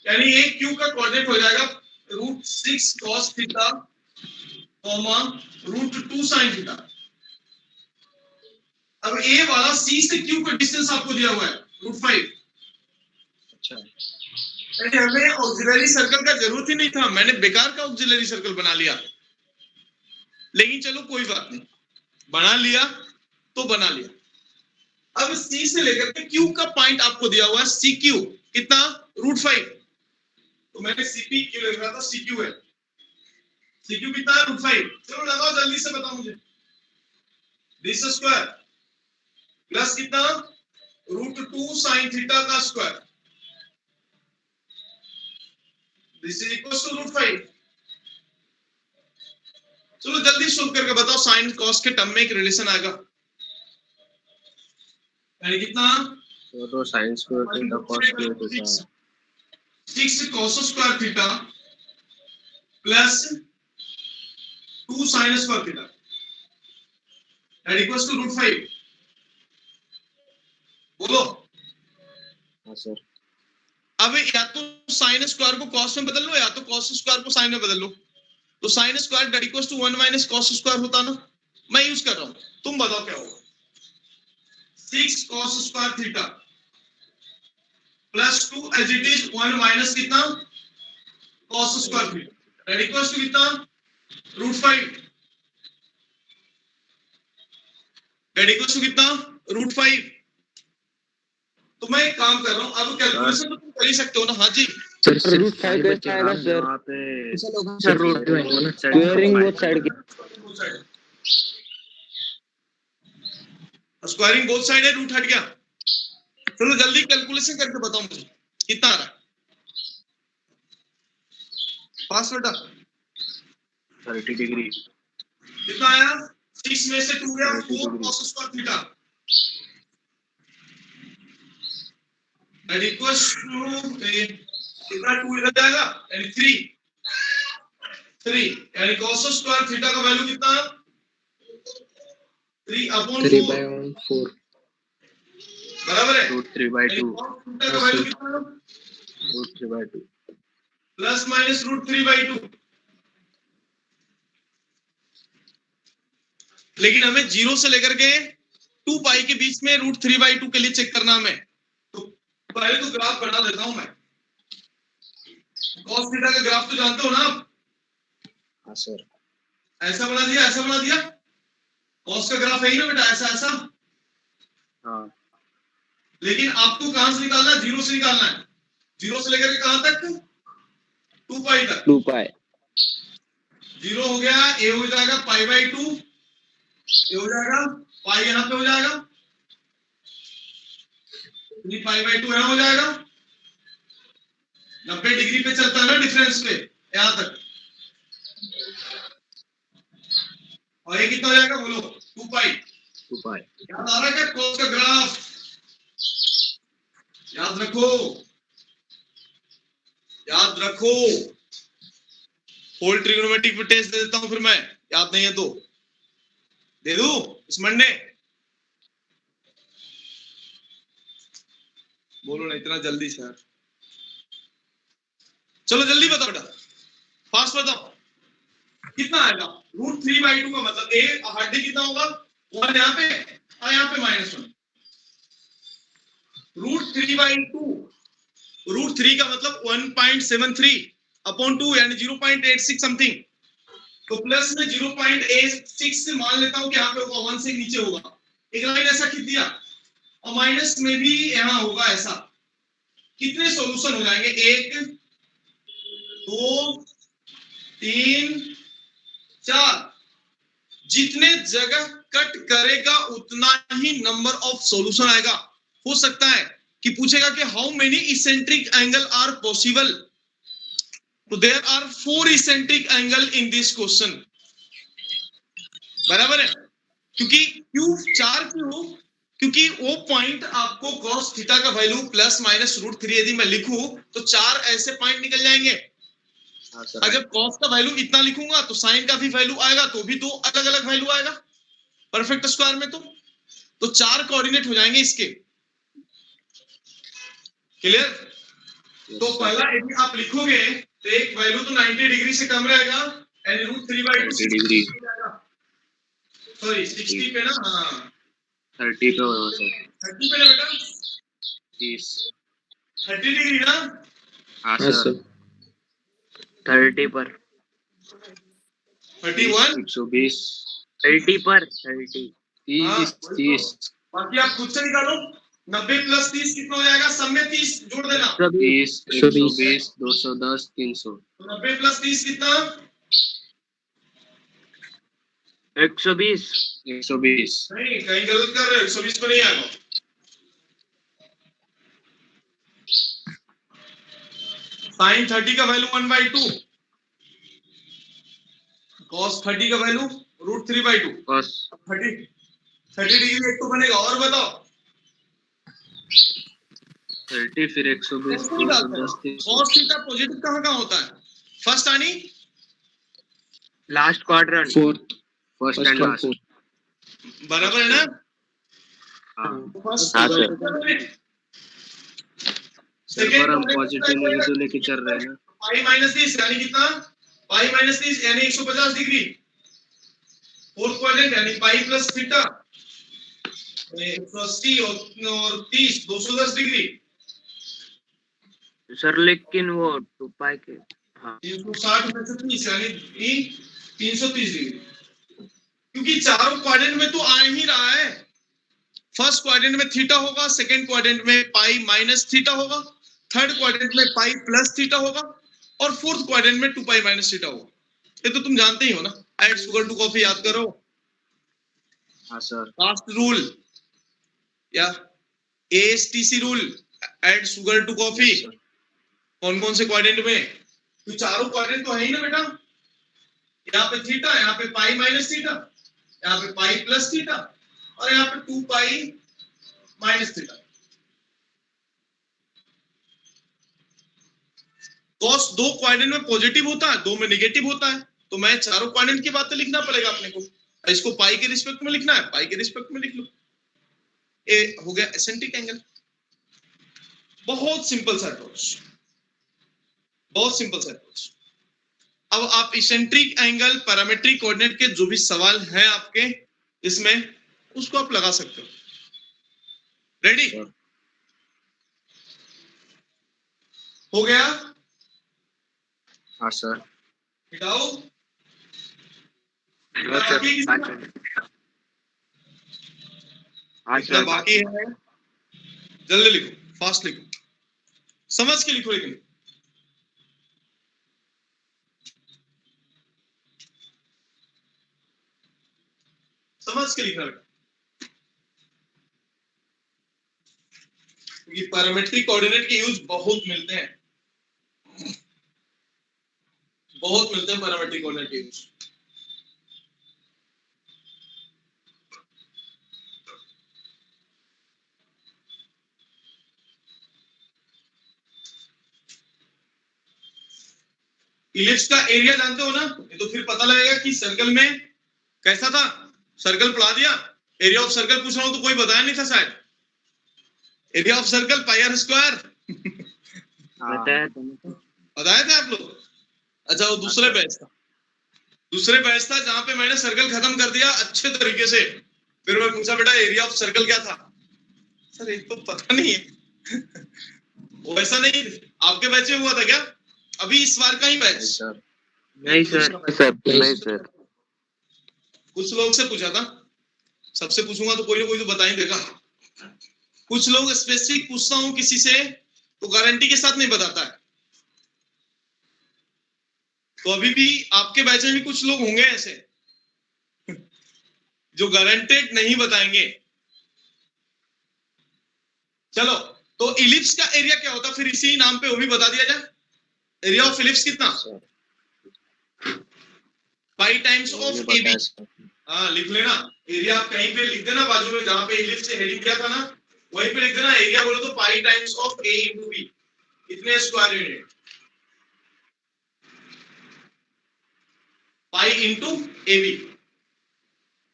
यानी एक क्यूब का कोऑर्डिनेट हो जाएगा √6 cos theta comma √2 sin theta. अब ए वाला सी से क्यू का डिस्टेंस आपको दिया हुआ है √5। अच्छा, यानी हमें ऑक्सिलरी सर्कल का जरूरत ही नहीं था, मैंने बेकार का ऑक्सिलरी सर्कल बना लिया। लेकिन चलो कोई बात नहीं, बना लिया तो बना लिया। अब सी से लेकर के क्यू का पॉइंट आपको दिया हुआ है सी क्यू, कितना √5। तो मैंने सीपी क्यू लिख रहा था, सी क्यू है, सी क्यू कितना है √5। चलो लगाओ जल्दी से बताओ मुझे, दिस स्क्वायर प्लस कितना √2 sin थीटा का square, this is equal to √5। चलो जल्दी सोल्व करके बताओ, साइन कॉस के टर्म में एक रिलेशन आएगा, यानी कितना तो sin square theta cos square theta 6 cos square theta plus 2 sin square theta that equals to √5। बोलो। हाँ सर, अब या तो साइन स्क्वायर को कॉस में बदल लो या तो कॉस स्क्वायर को साइन में बदल लो। तो sine square that equals to 1 minus cos square होता ना, मैं यूज कर रहा हूं, तुम बताओ क्या होगा। 6 cos square theta plus 2 as it is 1 minus कितना cos square theta that equals to कितना √5, दैट इक्वल्स टू कितना √5। तो मैं एक काम कर रहा हूं, अब कैलकुलेशन तो तुम कर ही सकते हो ना। हाँ जी सर √5 कैसे आएगा सर? यहाँ पे सर रूट जो है ना, स्क्वेयरिंग बोथ साइड की। स्क्वायरिंग बोथ साइड है, रूट हट गया। चलो जल्दी कैलकुलेशन करके बताओ मुझे कितना आ रहा है। पास बेटा 30 डिग्री, कितना आया, 6 में से 2 गया, 4 cos square theta that equals to कितना 2 इधर जाएगा यानी 3 यानी cos स्क्वायर थीटा का वैल्यू कितना 3/4 बराबर है √3/2 थीटा का वैल्यू कितना √3/2 प्लस माइनस √3/2। लेकिन हमें 0 से लेकर के 2 पाई के बीच में √3/2 के लिए चेक करना हमें। तो पहले तो ग्राफ बना देता हूं मैं, cos थीटा का ग्राफ तो जानते हो ना आप। हाँ सर, ऐसा बना दिया, ऐसा बना दिया, cos का ग्राफ है ही ना बेटा, ऐसा ऐसा। हाँ लेकिन आपको कहां से निकालना है, 0 से निकालना है। 0 से लेकर के कहां तक 2 पाई तक। 2 पाई 0 हो गया, a हो जाएगा π/2, ये हो जाएगा पाई यहां पे हो जाएगा, 3 π/2 यहां हो जाएगा। 90 डिग्री पे चलता है ना डिफरेंस पे यहां तक। और ये कितना हो जाएगा बोलो 2 पाई। 2 पाई। याद आ रहा है क्या cos का ग्राफ, याद रखो, याद रखो। होल ट्रिग्नोमेट्रिक पे टेस्ट दे देता हूं फिर मैं, याद नहीं है तो दे दूं इस मंडे। बोलो ना इतना जल्दी से यार, चलो जल्दी बताओ बेटा, फास्ट बताओ कितना आएगा। √3/2 का मतलब ए हड्डी कितना होगा 1 यहाँ पे और यहाँ पे -1। √3/2, √3 का मतलब 1.73/2 यानी 0.86 समथिंग। तो प्लस में 0.86 से मान लेता हूं कि यहाँ पे होगा 1 से नीचे होगा, एक लाइन ऐसा खींच दिया, और माइनस में भी यहाँ होगा ऐसा। कितने सॉल्यूशन हो जाएंगे, 1 2 3 4, जितने जगह कट करेगा उतना ही नंबर ऑफ सॉल्यूशन आएगा। हो सकता है कि पूछेगा कि how many eccentric angle are possible, तो there are 4 eccentric angle in this question, बराबर है। क्योंकि क्यों 4 क्यों, क्योंकि वो पॉइंट आपको cos थीटा का वैल्यू प्लस माइनस √3 यदि मैं लिखूं तो 4 ऐसे पॉइंट निकल जाएंगे। और जब cos का वैल्यू इतना लिखूंगा तो sin का भी वैल्यू आएगा, तो भी 2 अलग अलग वैल्यू आएगा परफेक्ट स्क्वायर में। तो 4 कोऑर्डिनेट हो जाएंगे इसके। क्लियर? Yes, तो sir. पहला यदि आप लिखोगे तो एक वैल्यू तो 90 डिग्री से कम रहेगा एंड √3/2 30 डिग्री। सॉरी 60 पे ना, हाँ 30 पे होगा सर। 30 पे ना बेटा, 30। 30 डिग्री ना। हाँ हाँ सर। सर 30 पर 31। 120। 30 पर 30 हाँ 30। वही तो। 30। बाकी आप खुद से निकालो। 90 + 30 कितना हो जाएगा? सब में 30 जोड़ देना। 30, 120, 210, 300। 90 + 30 कितना? 120 120। नहीं, कहीं गलत कर रहे हो, 120 पे नहीं आएगा। sin 30 का वैल्यू 1/2, cos 30 का वैल्यू √3/2। बस 30 डिग्री एक तो बनेगा, और बताओ 30 फिर 120, कैसे निकालते हैं? 210, 300। cos थीटा पॉजिटिव कहाँ कहाँ होता है? फर्स्ट आनी last quadrant fourth first first and और लास्ट। फोर्थ। बराबर है ना? हाँ फर्स्ट हाँ, सर। सर पर हम पॉजिटिव नेगेटिव लेके चल रहे हैं ना। पाई माइनस 30 यानी कितना? पाई माइनस 30 यानी 150 डिग्री। फोर्थ क्वाड्रेंट यानी पाई प्लस थीटा 180 और 30 210 डिग्री। सर लेकिन वो 2 पाई के, हाँ 360 में से 30 यानी 330 डिग्री। क्योंकि चारों क्वाड्रेंट में तो आ ही रहा है। फर्स्ट क्वाड्रेंट में थीटा होगा, सेकंड क्वाड्रेंट में पाई माइनस थीटा होगा, थर्ड क्वाड्रेंट में पाई प्लस थीटा होगा और फोर्थ क्वाड्रेंट में 2 पाई माइनस थीटा होगा। ये तो तुम जानते ही हो ना। ऐड शुगर टू कॉफी याद करो, हाँ सर। कास्ट रूल या ASTC rule, add sugar to coffee. Yes, sir. कौन कौन से क्वाड्रेंट में? तो चारों क्वाड्रेंट तो है ही ना बेटा। यहाँ पे थीटा, यहाँ पे पाई माइनस थीटा, यहाँ पे पाई प्लस थीटा और यहाँ पे 2 पाई माइनस थीटा। कॉस दो क्वाड्रेंट में पॉजिटिव होता है, दो में नेगेटिव होता है, तो मैं चारों क्वाड्रेंट की बातें लिखना पड़ेगा अपने को। इसको पाई के रिस्पेक्ट में लिखना है, पाई के रिस्पेक्ट में लिख लो। ए हो गया एसेंट्रिक एंगल। बहुत सिंपल सा अप्रोच, बहुत सिंपल सा अप्रोच। अब आप इसेंट्रिक एंगल, पैरामेट्रिक कोऑर्डिनेट के जो भी सवाल हैं आपके इसमें, उसको आप लगा सकते हो। रेडी? हो गया? हाँ सर। मिटाओ। हाँ सर, हाँ इतना सर, बाकी है, जल्दी लिखो, फास्ट लिखो, समझ के लिखो। लेकिन समझ के लिखना बेटा, क्योंकि पैरामेट्रिक कोऑर्डिनेट के यूज बहुत मिलते हैं, बहुत मिलते हैं पैरामेट्रिक कोऑर्डिनेट के यूज। इलिप्स का एरिया जानते हो ना? ये तो फिर पता लगेगा कि सर्कल में कैसा था। सर्कल पढ़ा दिया, एरिया ऑफ सर्कल पूछ रहा हूं तो कोई बताया नहीं था शायद। Area of circle pi r square बताया तुमको। बताए थे आप लोग? अच्छा, वो दूसरे बैच था, दूसरे बैच था जहां पे मैंने सर्कल खत्म कर दिया अच्छे तरीके से। फिर मैं पूछा बेटा एरिया ऑफ सर्कल क्या था? सर एक तो पता नहीं है। वैसा नहीं, आपके बैच में हुआ था क्या? अभी इस बार का ही बैच? सर नहीं सर, नहीं सर, कुछ लोग से पूछा था, सबसे पूछूंगा तो कोई ना कोई तो बता ही देगा। कुछ लोग स्पेसिफिक पूछता हूं किसी से तो गारंटी के साथ नहीं बताता है। तो अभी भी आपके बैच में भी कुछ लोग होंगे ऐसे जो गारंटेड नहीं बताएंगे। चलो, तो इलिप्स का एरिया क्या होता है फिर इसी नाम पे वो भी बता दिया जाए। एरिया ऑफ इलिप्स कितना? Pi times of AB. हाँ लिख लेना, एरिया आप कहीं पे लिख देना बाजू में, जहां पे इलिप्स से हेडिंग किया था ना वहीं पे लिख देना एरिया बोलो तो pi times of a into b, इतने square unit, pi into a b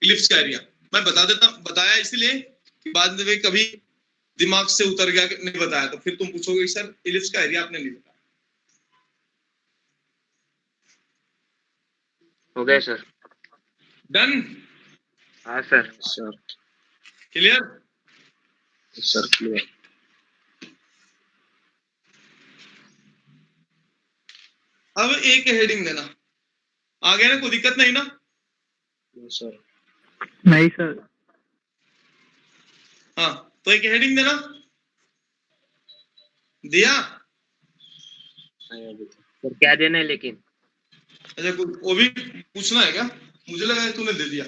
ellipse का एरिया। मैं बता देता, बताया इसलिए कि बाद में कभी दिमाग से उतर गया कि नहीं बताया, तो फिर तुम पूछोगे सर इलिप्स का एरिया आपने नहीं बताया। हो गया सर। डन? हाँ sir. Sir. Clear? Sir, clear. अब एक हेडिंग देना, आ गया ना, कोई दिक्कत नहीं ना? No, sir. नहीं सर। हाँ, तो एक हेडिंग देना, दिया? नहीं अभी तो। सर क्या देना है लेकिन? अच्छा, वो भी पूछना है क्या? मुझे लगा तूने दे दिया।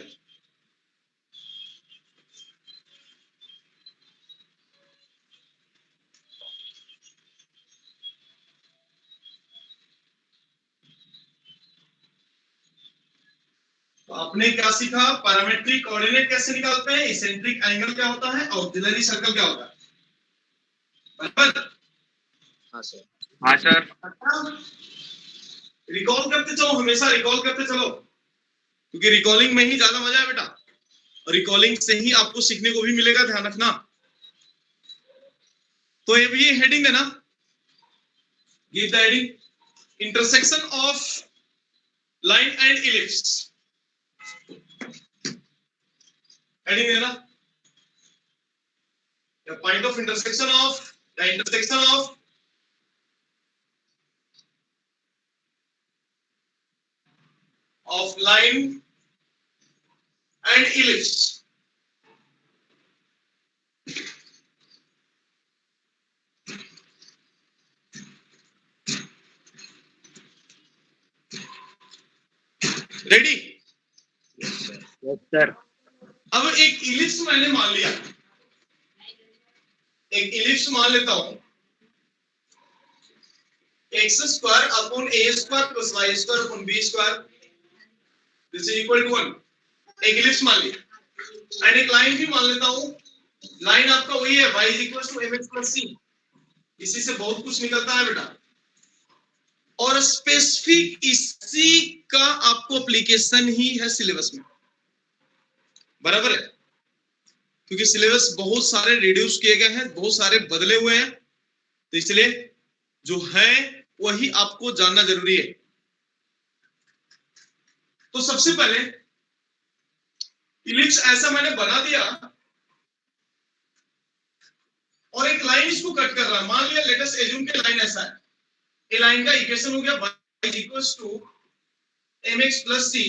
तो आपने क्या सीखा? पैरामेट्रिक कोऑर्डिनेट कैसे निकालते हैं, इसेंट्रिक एंगल क्या होता है, ऑक्सिलरी सर्कल क्या होता है, बराबर? हाँ सर। हाँ सर। रिकॉल करते चलो, हमेशा रिकॉल करते चलो, क्योंकि रिकॉलिंग में ही ज्यादा मजा है बेटा, और रिकॉलिंग से ही आपको सीखने को भी मिलेगा, ध्यान रखना। तो ये हेडिंग है ना, give the heading intersection of line and ellipse. Heading है ना, the point of intersection of the intersection of line and ellipse. Ready? Yes sir. अब एक इलिप्स मैंने मान लिया, एक इलिप्स मान लेता हूं, x square upon A square plus Y square upon B square this is equal to 1। एक इलिप्स मान लिया, एंड एक लाइन भी मान लेता हूं, लाइन आपका वही है y is equal to mx plus c। इसी से बहुत कुछ निकलता है बेटा, और स्पेसिफिक इसी का आपको एप्लीकेशन ही है सिलेबस में, बराबर है? क्योंकि सिलेबस बहुत सारे रिड्यूस किए गए हैं, बहुत सारे बदले हुए हैं, तो इसलिए जो है वही आपको जानना जरूरी है। तो सबसे पहले इलिप्स ऐसा मैंने बना दिया, और एक लाइन इसको कट कर रहा है, मान लिया लेट अस एज्यूम कि लाइन ऐसा है, ये लाइन का इक्वेशन हो गया y equals to mx plus c,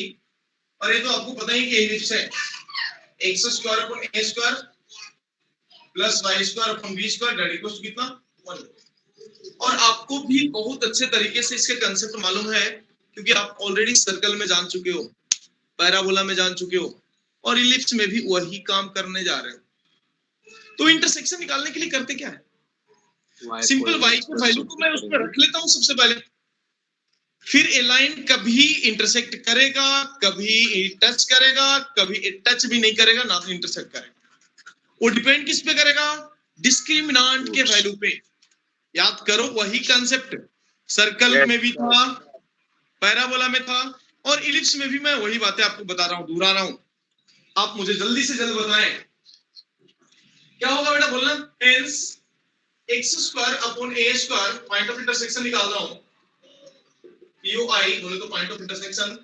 और ये तो आपको पता ही कि इलिप्स है, x square upon A square plus Y square upon B square that equals to कितना 1। और आपको भी बहुत अच्छे तरीके से इसके कांसेप्ट मालूम है, क्योंकि आप ऑलरेडी सर्कल में जान चुके हो, पैराबोला में जान चुके हो, और इलिप्स में भी वही काम करने जा रहे हो। तो इंटरसेक्शन निकालने के लिए करते क्या है, सिंपल y के वैल्यू को मैं उसमें रख लेता हूं सबसे पहले, फिर ए लाइन कभी इंटरसेक्ट करेगा, कभी टच करेगा, कभी टच भी नहीं करेगा, ना तो इंटरसेक्ट करेगा। वो डिपेंड किस पे करेगा? डिस्क्रिमिनांट के वैल्यू पे। याद करो वही कंसेप्ट सर्कल में भी था, पैराबोला में था, और इलिप्स में भी मैं वही बातें आपको बता रहा हूं, दोहरा रहा हूं। आप मुझे जल्दी से जल्द बताएं क्या होगा बेटा, बोलना। Hence x square upon A square, point of intersection निकाल रहा हूं, यू आई बोले तो पॉइंट ऑफ इंटरसेक्शन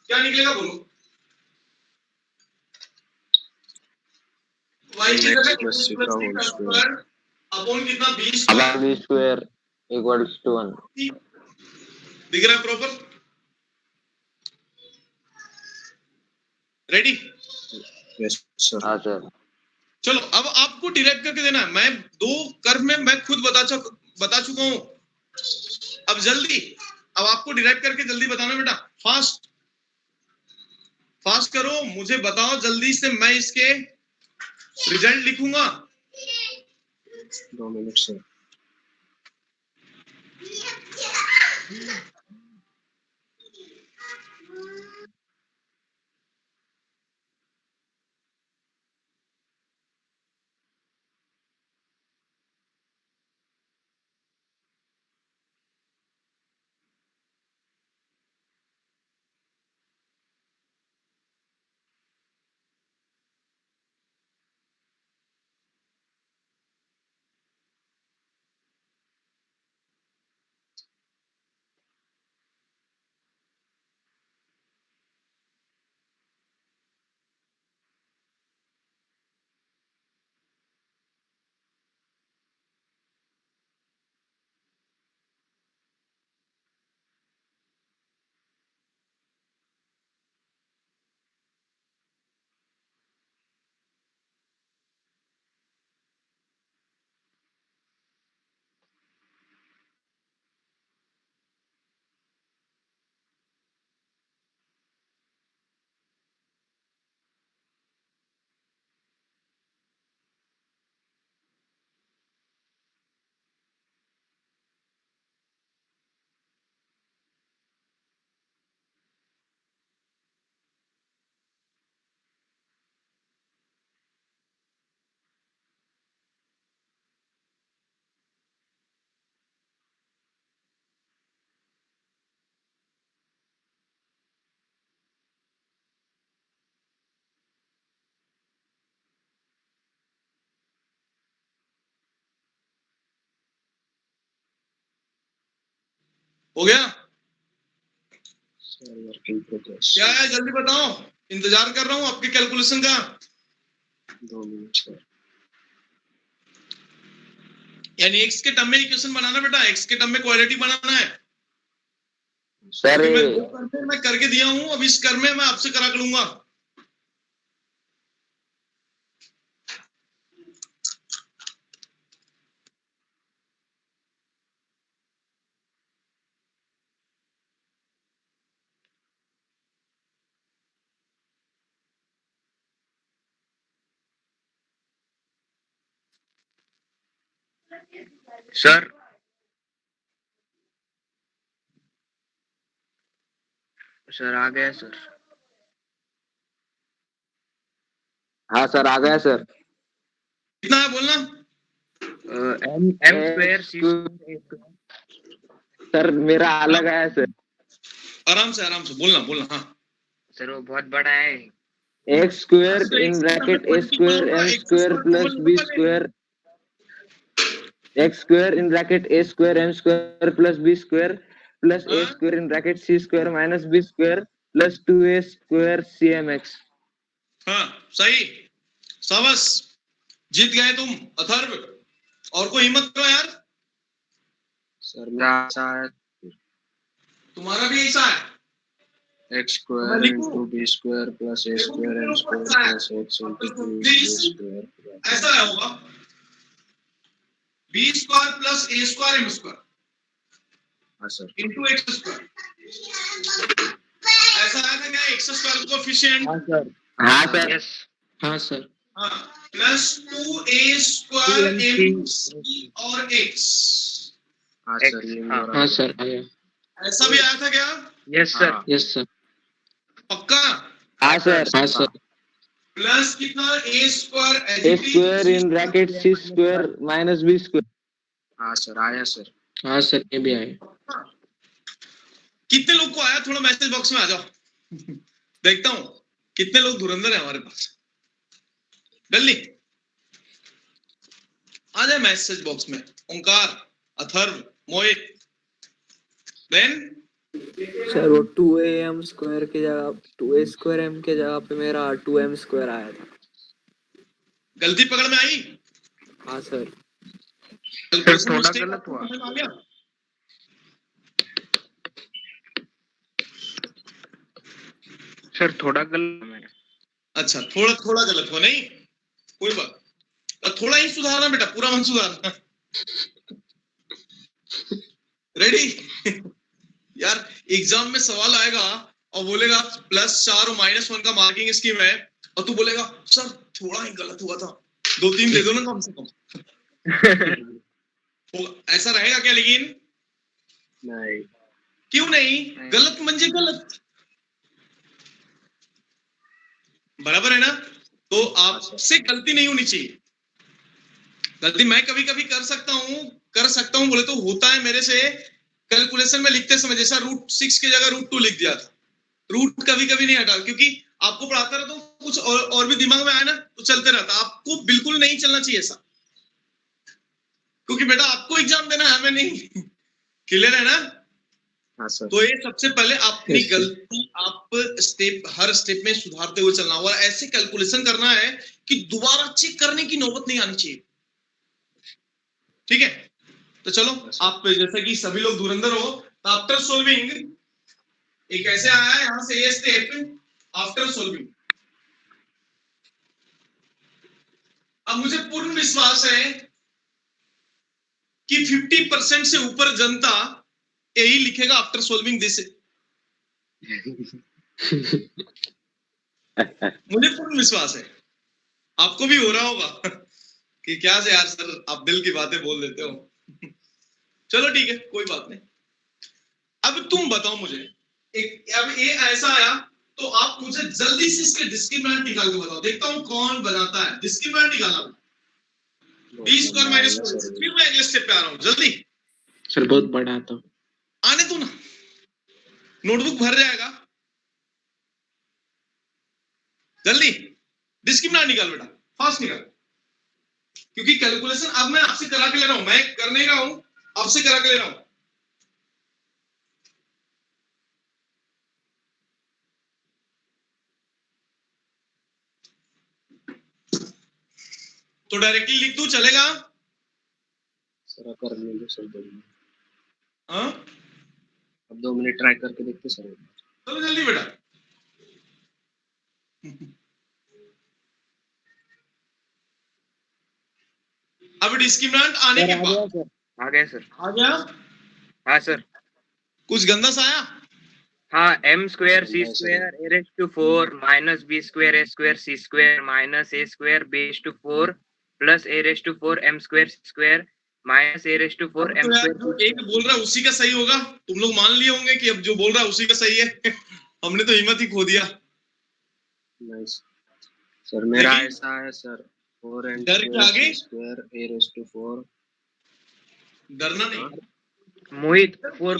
क्या निकलेगा, बोलो। y की जगह प्लस सी का होल स्क्वायर अपॉन कितना b अब बी स्क्वायर इक्वल्स टू 1। दिख रहा है प्रॉपर? रेडी? Yes sir. हाँ सर। चलो अब आपको डिराइव करके देना है, मैं दो कर्व में मैं खुद बता चुका हूं, अब जल्दी, अब आपको डिराइव करके जल्दी बताना बेटा, फास्ट फास्ट करो, मुझे बताओ जल्दी से, मैं इसके रिजल्ट लिखूंगा। 2 मिनट सर। हो गया? Sir, work in progress. क्या है जल्दी बताओ, इंतजार कर रहा हूँ आपके कैलकुलेशन का। 2 minutes sir. यानी x के टर्म में इक्वेशन बनाना बेटा, x के टर्म में क्वाड्रेटिक बनाना है। सर अभी मैं 2 कर्म मैं करके दिया हूँ, अब इस कर्म में मैं आपसे करा के लूंगा। सर सर आ गया सर। हाँ सर आ गया सर। कितना है बोलना? एम स्क्वायर सी सर मेरा अलग आया सर। आराम से बोलना बोलना। हाँ सर वो बहुत बड़ा है। X square in bracket a square m square plus b square x square in bracket a square m square plus b square plus a square in bracket c square minus b square plus 2a square c m x. हाँ सही, शाबाश, जीत गए तुम अथर्व। और कोई हिम्मत करो यार, Sir, मेरा ऐसा है तुम्हारा भी ऐसा है। x square into b square plus a square m square plus x into 2b square plus ऐसा है होगा, b square plus a square m square हाँ sir. Into x square. ऐसा है ना क्या, एक्स स्क्वायर कोएफिशिएंट हाँ सर। हाँ सर। यस हाँ सर। हाँ plus 2a square m c और एक्स। हाँ sir, ये हाँ। मेरा हाँ सर आया। ऐसा भी आया था क्या? Yes sir. हाँ. Yes sir. पक्का? हाँ सर। हाँ सर। प्लस कितना, a square a square in bracket c square minus b square. हाँ सर आया सर. हाँ सर ये भी आया। कितने लोग को आया? थोड़ा मैसेज बॉक्स में आ जाओ, देखता हूं कितने लोग धुरंधर है हमारे पास। जल्दी आ जाए मैसेज बॉक्स में। ओंकार, अथर्व, मोहित, देन सर वो 2am स्क्वायर की जगह 2a स्क्वायर m के जगह पे मेरा 2m स्क्वायर आया था। गलती पकड़ में आई? हाँ सर। कैलकुलेशन थोड़ा मिस्टेक गलत हुआ। समझ में आ गया? सर थोड़ा गलत मैंने। अच्छा थोड़ा थोड़ा गलत हुआ, नहीं कोई बात, और थोड़ा ही सुधारना बेटा, पूरा मन सुधारना। रेडी? यार एग्जाम में सवाल आएगा और बोलेगा +4 और -1 का मार्किंग स्कीम है, और तू बोलेगा सर थोड़ा ही गलत हुआ था, 2-3 दे दो ना कम से कम। ऐसा रहेगा क्या? लेकिन नहीं. क्यों नहीं? गलत म्हणजे गलत, बराबर है ना? तो आपसे गलती नहीं होनी चाहिए। गलती मैं कभी कभी कर सकता हूं बोले तो होता है मेरे से। कैलकुलेशन में लिखते समय जैसा √6 की जगह √2 लिख दिया था, रूट कभी कभी नहीं हटा, क्योंकि आपको पढ़ाता रहता हूँ, कुछ और भी दिमाग में आया ना तो चलते रहता। आपको बिल्कुल नहीं चलना चाहिए ऐसा, क्योंकि बेटा आपको एग्जाम देना है, हमें नहीं। क्लियर है ना? हाँ सर. तो ये सबसे पहले अपनी Yes, sir. गलती आप हर स्टेप में सुधारते हुए चलना होगा। ऐसे कैलकुलेशन करना है कि दोबारा चेक करने की नौबत नहीं आनी चाहिए। ठीक है, तो चलो आप जैसे कि सभी लोग धुरंधर हो, तो आफ्टर सोल्विंग एक ऐसे आया है, यहां से ये स्टेप आफ्टर सोल्विंग। अब मुझे पूर्ण विश्वास है कि 50% से ऊपर जनता यही लिखेगा आफ्टर सोल्विंग दिस। मुझे पूर्ण विश्वास है आपको भी हो रहा होगा कि क्या से यार सर आप दिल की बातें बोल देते हो। चलो ठीक है, कोई बात नहीं। अब तुम बताओ मुझे, अब ये ऐसा आया तो आप मुझे जल्दी से इसके डिस्क्रिमिनेंट निकाल के बताओ, देखता हूं कौन बनाता है। डिस्क्रिमिनेंट निकालना, बी स्क्वायर माइनस 4। फिर मैं अगले स्टेप पे आ रहा हूं, जल्दी सर बहुत बड़ा तो आने दो ना, नोटबुक भर जाएगा। जल्दी डिस्क्रिमिनेंट निकाल बेटा, फास्ट निकाल, क्योंकि कैलकुलेशन अब मैं आपसे करा के ले रहा हूं, मैं कर नहीं रहा हूं, आपसे करा के ले रहा हूं। तो डायरेक्टली लिख दूं, चलेगा? सर कर लीजिए सर, 2 मिनट, हाँ अब 2 मिनट ट्राई करके देखते सर। चलो जल्दी बेटा। अब डिस्क्रिमिनेंट आने के बाद आ गया सर। आ गया, हाँ सर। कुछ गंदा सा आया? हाँ, m square c square a raised to 4 minus b square a square c square minus a square b raised to 4 plus a raised to 4 m square c square minus a raised to 4 m तो यार square. जो एक बोल रहा है उसी का सही होगा, तुम लोग मान लिए होंगे कि अब जो बोल रहा है उसी का सही है। हमने तो हिम्मत ही खो दिया। नाइस सर, मेरा लेकिन ऐसा है सर, 4n डर के आगे स्क्वायर a raised to 4। डरना नहीं। मोहित 4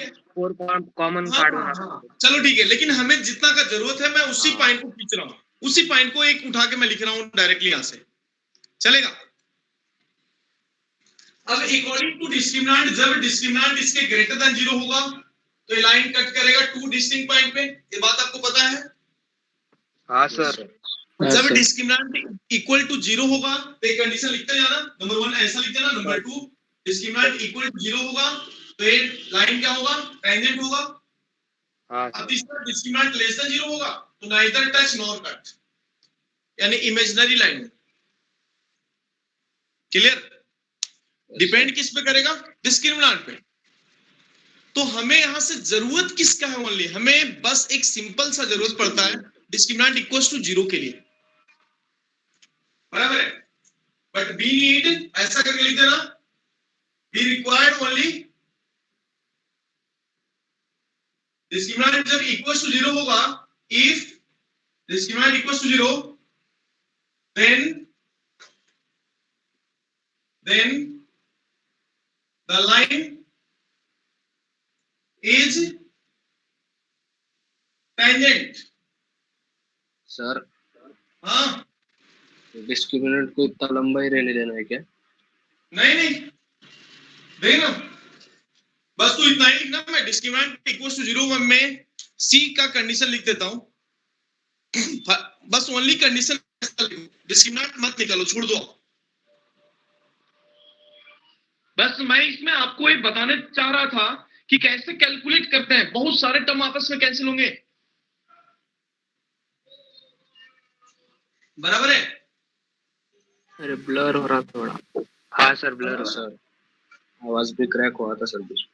कॉमन हाँ, कार्ड हाँ, बना। हाँ। चलो ठीक है, लेकिन हमें जितना का जरूरत है मैं उसी पॉइंट को खींच रहा हूँ, उसी पॉइंट को एक उठा के मैं लिख रहा हूँ डायरेक्टली यहाँ से, चलेगा? अब अकॉर्डिंग टू डिस्क्रिमिनेंट, जब डिस्क्रिमिनेंट इसके ग्रेटर देन 0 होगा तो ये लाइन कट करेगा 2 डिस्टिंक्ट पॉइंट पे, ये बात आपको पता है? हाँ सर। जब डिस्क्रिमिनेंट इक्वल टू 0 होगा तो एक कंडीशन लिखते जाना, नंबर 1 ऐसा लिख देना, नंबर 2 डिस्क्रिमिनेंट इक्वल टू 0 होगा तो ये लाइन क्या होगा? टेंजेंट होगा। हाँ अब सर। तीसरा डिस्क्रिमिनेंट लेस देन 0 होगा तो नाइदर टच नॉर कट, यानी इमेजिनरी लाइन। क्लियर? डिपेंड किस पे करेगा? डिस्क्रिमिनेंट पे। तो हमें यहां से जरूरत किसका है? ओनली हमें बस एक सिंपल सा जरूरत पड़ता है डिस्क्रिमिनेंट इक्वल्स टू 0 के लिए, बराबर है? बट बी नीड ऐसा करके लिख देना, बी रिक्वायर्ड ओनली डिस्क्रिमिनेंट जब इक्वल्स टू 0 होगा, if discriminant equals to 0 then the line is tangent। Sir हाँ डिस्क्रिमिनेंट को इतना लंबा ही रहने देना है क्या? नहीं नहीं, देखना बस तू इतना ही लिखना, मैं डिस्क्रिमिनेंट इक्वल्स टू 0 में सी का कंडीशन लिख देता हूं। बस ओनली कंडीशन डिस्क्रिमिनेंट मत निकालो, छोड़ दो। बस मैं इसमें आपको एक बताने चाह रहा था कि कैसे कैलकुलेट करते हैं, बहुत सारे टर्म आपस में कैंसिल होंगे, बराबर है? अरे ब्लर हो रहा थोड़ा। हाँ सर, ब्लर हो। सर आवाज भी क्रैक हुआ था सर बीच।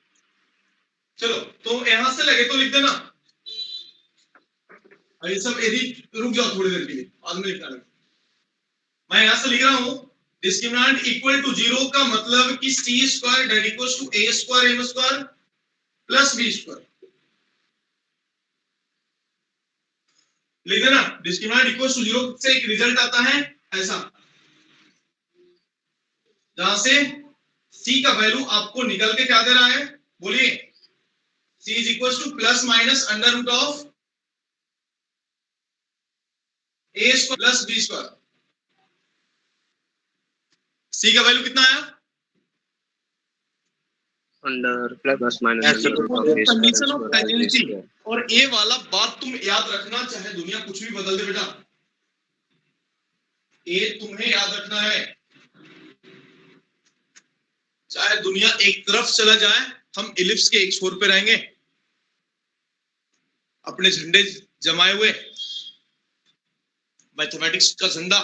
चलो तो यहां से लगे तो लिख देना, ये सब यदि रुक जाओ थोड़ी देर के लिए, बाद में लिखना लगे। मैं यहां से लिख रहा हूं डिस्क्रिमिनेंट इक्वल टू 0 का मतलब कि c square that equals to A square m square plus b square. लिख देना डिस्क्रिमिनेंट इक्वल्स टू 0 से एक रिजल्ट आता है ऐसा, जहां से c का वैल्यू आपको निकल के क्या दे रहा है? बोलिए। c is equals to plus minus under root of a square plus b square. c का वैल्यू कितना आया? Under plus minus under root of a condition of square tangency. और ए वाला बात तुम याद रखना, चाहे दुनिया कुछ भी बदल दे बेटा, ए तुम्हें याद रखना है। चाहे दुनिया एक तरफ चला जाए, हम इलिप्स के एक छोर पे रहेंगे अपने झंडे जमाए हुए, मैथमेटिक्स का झंडा।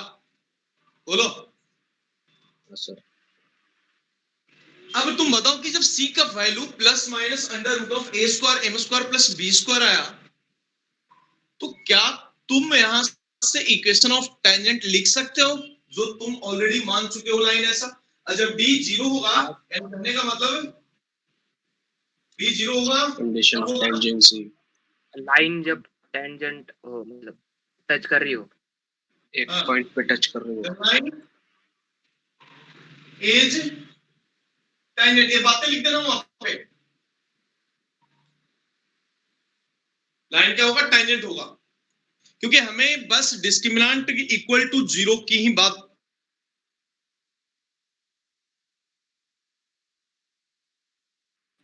बोलो। सर अब तुम बताओ कि जब c का value plus minus under root of a square m square plus b square आया, तो क्या तुम यहां से इक्वेशन ऑफ टेंजेंट लिख सकते हो, जो तुम ऑलरेडी मान चुके हो लाइन ऐसा? और जब d 0 होगा, कहने का मतलब d 0 होगा, कंडीशन ऑफ टेंजेंसी, लाइन जब टेंजेंट हो, मतलब टच कर रही हो, एक पॉइंट पे टच कर रही है। लाइन इज टेंजेंट, ये बातें लिख देना वहां पे। लाइन क्या होगा? टेंजेंट होगा, क्योंकि हमें बस डिस्क्रिमिनेंट इक्वल टू 0 की ही बात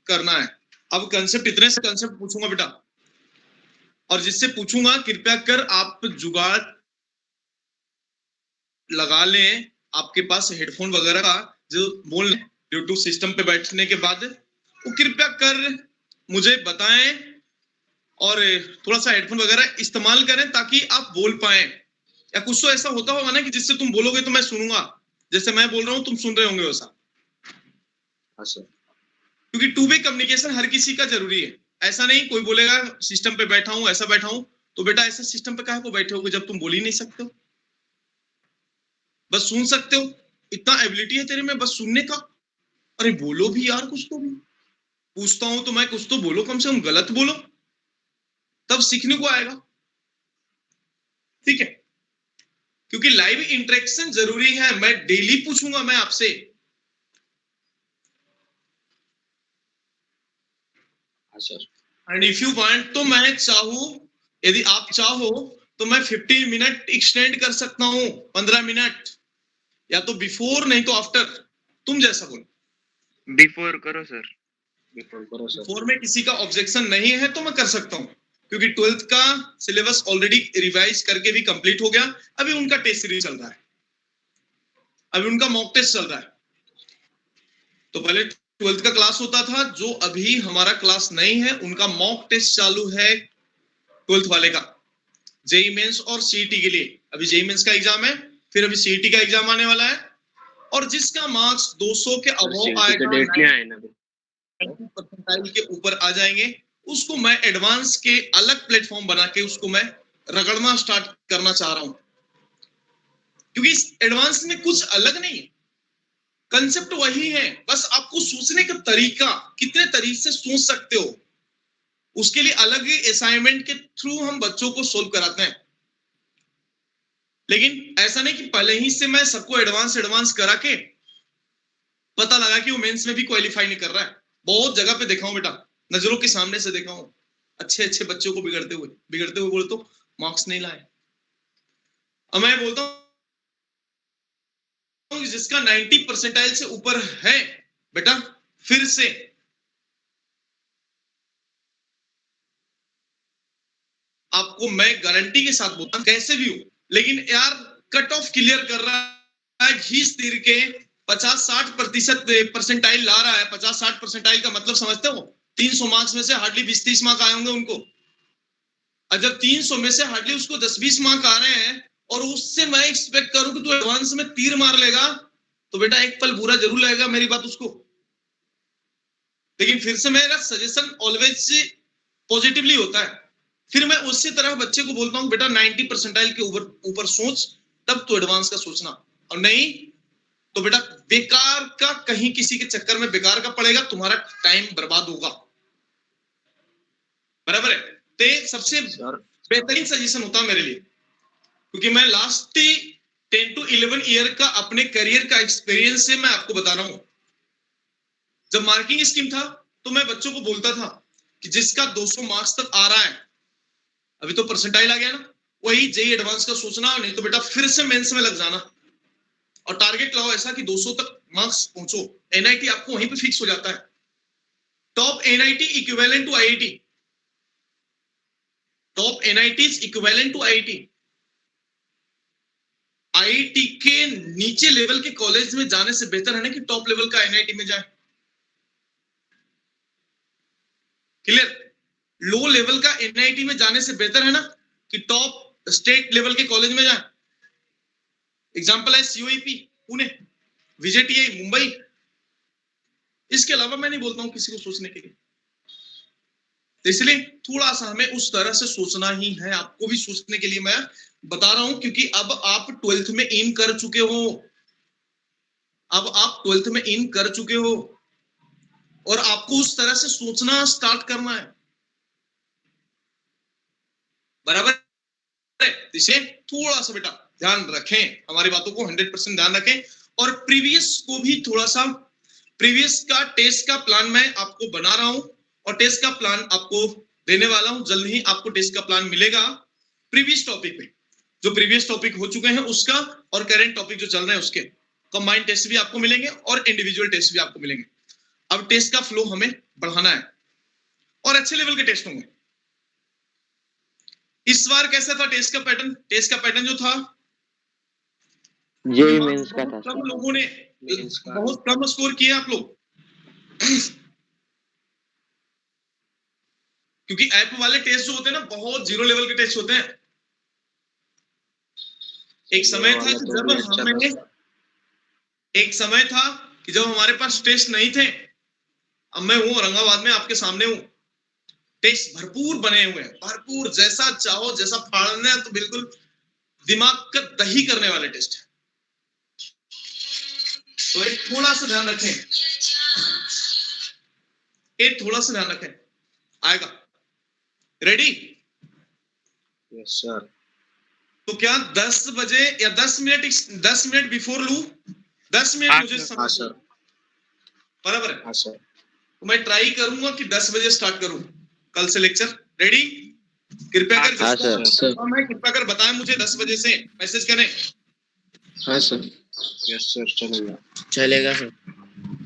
करना है। अब कंसेप्ट, इतने से कंसेप्ट पूछूंगा बेटा, और जिससे पूछूंगा कृपया कर आप जुगाड़ लगा लें आपके पास हेडफोन वगैरह का जो बोल ब्लूटूथ सिस्टम पे बैठने के बाद वो कृपया कर मुझे बताएं और थोड़ा सा हेडफोन वगैरह इस्तेमाल करें ताकि आप बोल पाए। या कुछ तो ऐसा होता होगा ना कि जिससे तुम बोलोगे तो मैं सुनूंगा, जैसे मैं बोल रहा हूँ तुम सुन रहे होंगे वैसा, हाँ सर। क्योंकि टू वे कम्युनिकेशन हर किसी का जरूरी है। ऐसा नहीं कोई बोलेगा सिस्टम पे बैठा हूं, ऐसा बैठा हूं, तो बेटा ऐसा सिस्टम पे काहे को बैठे हो जब तुम बोल ही नहीं सकते हो, बस सुन सकते हो। इतना एबिलिटी है तेरे में बस सुनने का। अरे बोलो भी यार, कुछ तो भी। पूछता हूं तो मैं, कुछ तो बोलो, कम से कम गलत बोलो, तब सीखने को आएगा। ठीक है, क्योंकि लाइव इंटरेक्शन जरूरी है। मैं डेली पूछूंगा मैं आपसे। हाँ sir. And if you want, तो मैं चाहूं, यदि आप चाहो तो मैं 15 मिनट एक्सटेंड कर सकता हूं, 15 मिनट, या तो बिफोर नहीं तो आफ्टर, तुम जैसा बोलो। बिफोर करो सर। बिल्कुल करो सर। बिफोर में किसी का ऑब्जेक्शन नहीं है तो मैं कर सकता हूं, क्योंकि 12th का सिलेबस ऑलरेडी रिवाइज करके भी कंप्लीट हो गया। अभी उनका टेस्ट सीरीज चल रहा है, अभी उनका मॉक टेस्ट चल रहा है। तो पहले 12th का क्लास होता था, जो अभी हमारा क्लास नहीं है, उनका मॉक टेस्ट चालू है 12th वाले का, जेई मेंस और सीईटी के लिए। अभी जेई मेंस का एग्जाम है, फिर अभी सीईटी का एग्जाम आने वाला है, और जिसका मार्क्स 200 के अबव आएगा, डेट नहीं आए ना अभी। 90% के ऊपर आ जाएंगे, उसको मैं एडवांस के अलग प्लेटफॉर्म बना के उसको मैं रगड़ना स्टार्ट करना चाह रहा हूं, क्योंकि इस एडवांस में कुछ अलग नहीं है, कंसेप्ट वही है, बस आपको सोचने का तरीका, कितने तरीके से सोच सकते हो, उसके लिए अलग ही असाइनमेंट के थ्रू हम बच्चों को सोल्व कराते हैं। लेकिन ऐसा नहीं कि पहले ही से मैं सबको एडवांस करा के पता लगा कि वो मेंस में भी क्वालिफाई नहीं कर रहा है। बहुत जगह पे देखा हूं बेटा, नजरों के सामने से देखा हूं, अच्छे बच्चों को बिगड़ते हुए बोले तो मार्क्स नहीं लाए। अब मैं बोलता हूं जिसका 90 परसेंटाइल से ऊपर है बेटा, फिर से आपको मैं गारंटी के साथ बोलता हूं, कैसे भी हो, लेकिन यार कट ऑफ क्लियर कर रहा है, घीस तीर के 50-60% परसेंटाइल ला रहा है। 50-60 परसेंटाइल का मतलब समझते हो? 300 मार्क्स में से हार्डली 20-30 मार्क आए होंगे उनको। और जब 300 में से हार्डली उसको 10-20 मार्क आ रहे हैं, और उससे मैं एक्सपेक्ट करूं कि तू एडवांस में तीर मार लेगा, तो बेटा एक पल बुरा जरूर लगेगा मेरी बात उसको। लेकिन फिर से मेरा सजेशन ऑलवेज पॉजिटिवली होता है। फिर मैं उसी तरह बच्चे को बोलता हूं, बेटा 90 परसेंटाइल के ऊपर सोच, तब तो एडवांस का सोचना, और नहीं तो बेटा बेकार का, कहीं किसी के चक्कर में बेकार का पड़ेगा, तुम्हारा टाइम बर्बाद होगा। बराबर है? ते सबसे बेहतरीन सजेशन होता है मेरे लिए, क्योंकि मैं लास्ट 10 to 11 ईयर का अपने करियर का एक्सपीरियंस से मैं आपको बता रहा हूं। जब मार्किंग स्कीम था तो मैं बच्चों को बोलता था कि जिसका 200 मार्क्स तक आ रहा है, अभी तो परसेंटाइल आ गया ना, वही जेई एडवांस का सोचना, नहीं तो बेटा फिर से मेंस में लग जाना, और टारगेट लाओ ऐसा कि 200 तक मार्क्स पहुंचो। एनआईटी आपको वहीं पे फिक्स हो जाता है। Top NIT equivalent to IIT, top NIT equivalent to IIT. IIT के नीचे लेवल के कॉलेज में जाने से बेहतर है ना कि टॉप लेवल का एनआईटी में जाए। क्लियर? लो लेवल का एनआईटी में जाने से बेहतर है ना कि टॉप स्टेट लेवल के कॉलेज में जाए। एग्जांपल है सीओईपी पुणे, विजेटीआई मुंबई। इसके अलावा मैं नहीं बोलता हूं किसी को सोचने के लिए। तो इसलिए थोड़ा सा हमें उस तरह से सोचना ही है, आपको भी सोचने के लिए मैं बता रहा हूं, क्योंकि अब आप 12th में इन कर चुके हो, अब आप 12th में इन कर चुके हो, और आपको उस तरह से सोचना स्टार्ट करना है। बराबर है? इसे थोड़ा सा बेटा ध्यान रखें, हमारी बातों को 100% ध्यान रखें, और प्रीवियस को भी थोड़ा सा, प्रीवियस का टेस्ट का प्लान मैं आपको बना रहा हूं, और टेस्ट का प्लान आपको देने वाला हूं। जल्द ही आपको टेस्ट का प्लान मिलेगा प्रीवियस टॉपिक में, जो प्रीवियस टॉपिक हो चुके हैं उसका, और करंट टॉपिक जो चल रहे हैं उसके कंबाइंड टेस्ट भी आपको मिलेंगे, और इंडिविजुअल टेस्ट भी आपको मिलेंगे। अब टेस्ट का फ्लो हमें बढ़ाना है, और अच्छे लेवल के टेस्ट होंगे। इस बार कैसा था टेस्ट का पैटर्न? टेस्ट का पैटर्न जो था जेई मेंस का था बहुत कम सर। लोगों ने, मेंस का बहुत कम स्कोर किए आप लोग, क्योंकि ऐप वाले टेस्ट जो होते हैं ना बहुत जीरो लेवल के टेस्ट होते हैं। एक समय था वाला कि तो जब भी अच्छा था हमें, सर। एक समय था कि जब हमारे पास टेस्ट नहीं थे। अब मैं हूं औरंगाबाद में, आपके सामने हूं, टेस्ट भरपूर बने हुए हैं, भरपूर, जैसा चाहो जैसा फाड़ना है, तो बिल्कुल दिमाग का दही करने वाले टेस्ट है। तो एक थोड़ा सा ध्यान रखें, एक थोड़ा सा ध्यान रखें, आएगा। रेडी? Yes sir. तो क्या 10 बजे या 10 मिनट बिफोर लू? 10 मिनट हाँ, मुझे सर। हाँ समय सर। बराबर है। हाँ सर। तो मैं ट्राई करूंगा कि 10 बजे स्टार्ट करूं कल से लेक्चर। रेडी? कृपया कर हाँ जिसका सर। सर। कंफर्म है कृपया कर बताएं मुझे, 10 बजे से मैसेज करें। हाँ सर, यस सर, चलेगा। चलेगा सर।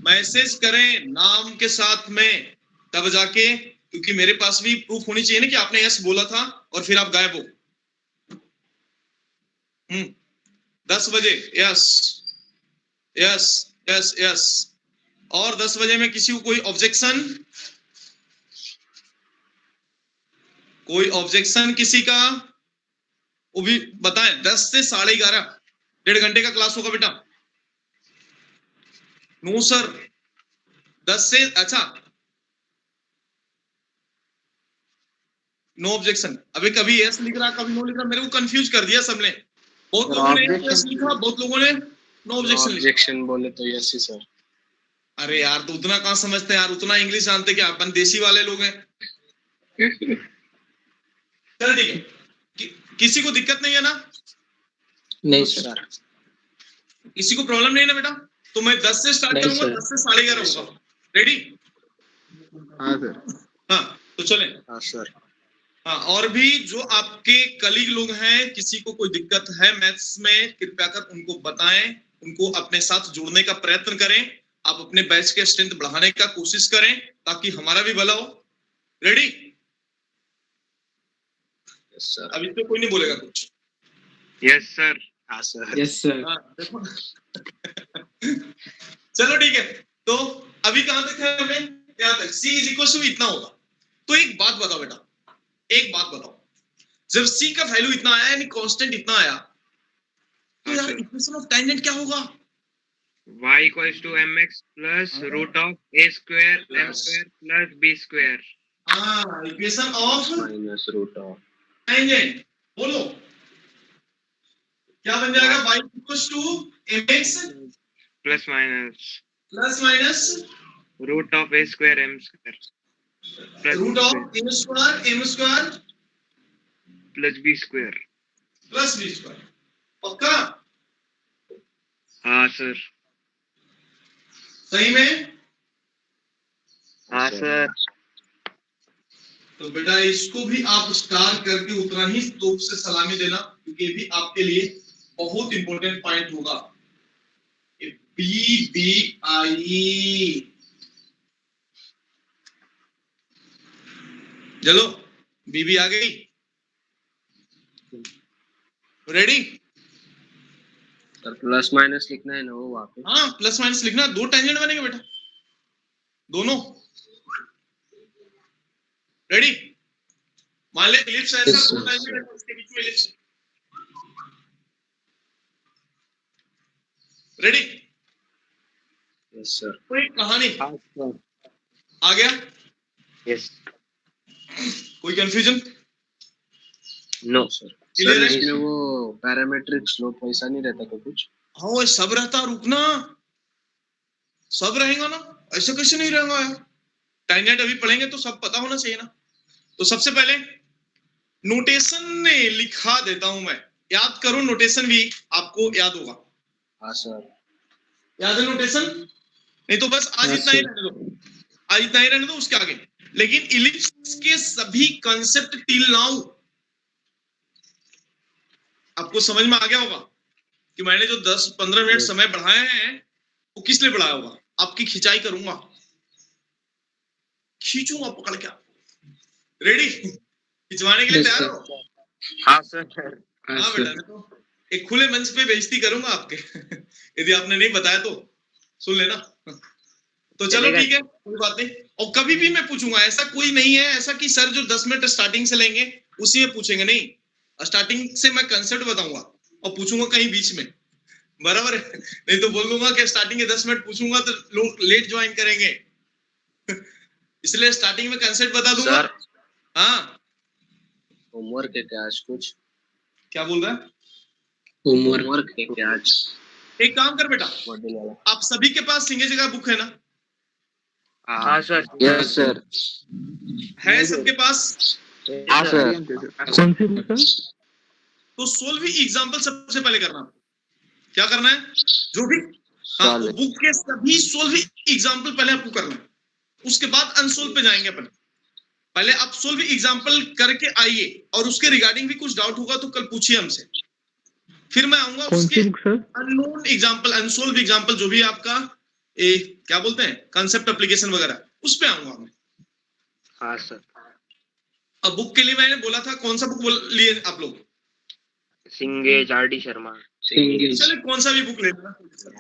मैसेज करें नाम के साथ में, तब जाके, क्योंकि मेरे पास भी प्रूफ होनी चाहिए ना कि आपने यस बोला था और फिर आप गायब हो। 10 बजे यस, यस, यस, यस। और 10 बजे में किसी को कोई ऑब्जेक्शन? कोई ऑब्जेक्शन किसी का? वो भी बताएं। 10 से 11:30 1.5 घंटे का क्लास होगा बेटा। नो सर, 10 से, अच्छा, नो ऑब्जेक्शन। अबे कभी यस लिख रहा कभी नो लिख रहा, मेरे को कंफ्यूज कर दिया सबने। बहुत सर लोगों ने ऑब्जेक्शन यस लिखा, बहुत लोगों ने नो ऑब्जेक्शन लिखा। ऑब्जेक्शन बोले तो यस ही सर। अरे यार, तो उतना कहाँ समझते हैं यार, उतना इंग्लिश जानते क्या, अपन देसी वाले लोग हैं। चल ठीक है, किसी को दिक्कत नहीं है ना? नहीं सर। किसी को प्रॉब्लम नहीं है ना बेटा? तो मैं 10 से स्टार्ट नहीं करूंगा, सर। 10 से 11:30 होगा। रेडी? हाँ सर। हाँ, तो चलें। हाँ सर। हाँ, और भी जो आपके कलीग लोग हैं, किसी को कोई दिक्कत है मैथ्स में, कृपया कर उनको बताएं, उनको अपने साथ जोड़ने का प्रयत्न करें। आप अपने बैच के स्ट्रेंथ बढ़ाने का कोशिश करें ताकि हमारा भी भला हो। रेडी? Yes sir. अब इसमें कोई नहीं बोलेगा कुछ। Yes sir. हाँ सर। Yes sir. हाँ, देखो। चलो ठीक है, तो अभी कहां तक है हमें? यहाँ तक c इज इक्वल टू इतना होगा। तो एक बात बताओ बेटा, एक बात बताओ, जब c का वैल्यू इतना आया यानी कांस्टेंट इतना आया, तो यार इक्वेशन ऑफ टेंजेंट क्या होगा? y equals to mx plus root of a square m square plus b square. हाँ, equation of minus root of tangent. बोलो क्या बन जाएगा? y इक्वल to mx Plus minus plus minus root of a square m square plus root of m square b square. Plus b square. पक्का? हाँ sir. सही में? हाँ सर। तो बेटा इसको भी आप स्टार करके उतना ही तोप से सलामी देना, क्योंकि ये भी आपके लिए बहुत इंपॉर्टेंट पॉइंट होगा। बी बी आई, चलो बीबी आ गई। रेडी? सर प्लस माइनस लिखना है ना वो वहाँ पे। हाँ, प्लस माइनस लिखना, दो टेंजेंट बनेंगे बेटा, दोनों। रेडी? मान ले इलिप्स ऐसा, Yes, दो sir. टेंजेंट है, उसके बीच में इलिप्स। रेडी? Yes sir. कोई कहानी हाँ सर। आ गया? Yes. कोई कंफ्यूजन? No. सर Clear है? इसमें वो पैरामेट्रिक स्लोप वैसा नहीं रहता तो कुछ? हाँ, वो सब रहता, रुकना, सब रहेगा ना, ऐसा कैसे नहीं रहेगा यार? टेंजेंट अभी पढ़ेंगे तो सब पता होना चाहिए ना। तो सबसे पहले नोटेशन में लिखा देता हूं मैं, याद करो, नोटेशन भी आपको याद होगा। हाँ सर। याद है नोटेशन? नहीं तो बस आज हाँ, इतना ही सर। रहने दो, आज इतना ही रहने दो, उसके आगे। लेकिन इलिप्स के सभी कॉन्सेप्ट टिल नाउ आपको समझ में आ गया होगा कि मैंने जो 10-15 मिनट समय बढ़ाए हैं वो किस लिए बढ़ाया होगा? आपकी खिंचाई करूंगा, खींचूंगा पकड़ के। रेडी? खिंचवाने के लिए Yes, तैयार sir. हो? हाँ सर। हाँ हाँ सर। बेटा, देखो एक खुले मंच पे बेइज्जती करूंगा आपके यदि आपने नहीं बताया तो सुन लेना। तो चलो चलेगा। ठीक है, कोई बात नहीं। और कभी भी मैं पूछूंगा, ऐसा कोई नहीं है ऐसा कि सर जो 10 मिनट स्टार्टिंग से लेंगे उसी में पूछेंगे, नहीं, स्टार्टिंग से मैं कंसेप्ट बताऊंगा और पूछूंगा कहीं बीच में, बराबर है? नहीं तो बोल दूंगा कि स्टार्टिंग के 10 मिनट पूछूंगा तो लोग लेट ज्वाइन करेंगे इसलिए स्टार्टिंग में कंसेप्ट बता दूंगा। सर हाँ, होमवर्क है क्या आज कुछ? क्या बोल रहा है? होमवर्क होमवर्क है क्या आज? एक काम कर बेटा, मॉड्यूल वाला। आप सभी के पास सिंगे जगह बुक है ना? हाँ सर। Yes sir. है सबके पास? हाँ सर। कौन सी बुक है? तो सोल्व एग्जांपल सबसे पहले करना। क्या करना है? जो भी हाँ, Solve. बुक के सभी सोल्व एग्जांपल पहले आपको करना है, उसके बाद अनसोल्व पे जाएंगे अपन। पहले आप सोल्व एग्जांपल करके आइए और उसके रिगार्डिंग भी कुछ डाउट होगा तो कल पूछिए हमसे। फिर मैं आऊंगा उसके अननोन एग्जांपल, अनसोल्व एग्जांपल, जो भी आपका क्या बोलते हैं, कांसेप्ट एप्लीकेशन वगैरह, उस पे आऊंगा मैं। हाँ सर। अब बुक के लिए मैंने बोला था, कौन सा बुक लिए आप लोग? सिंगेज आर डी शर्मा। सिंगेज चलिए कौन सा भी बुक ले लेना,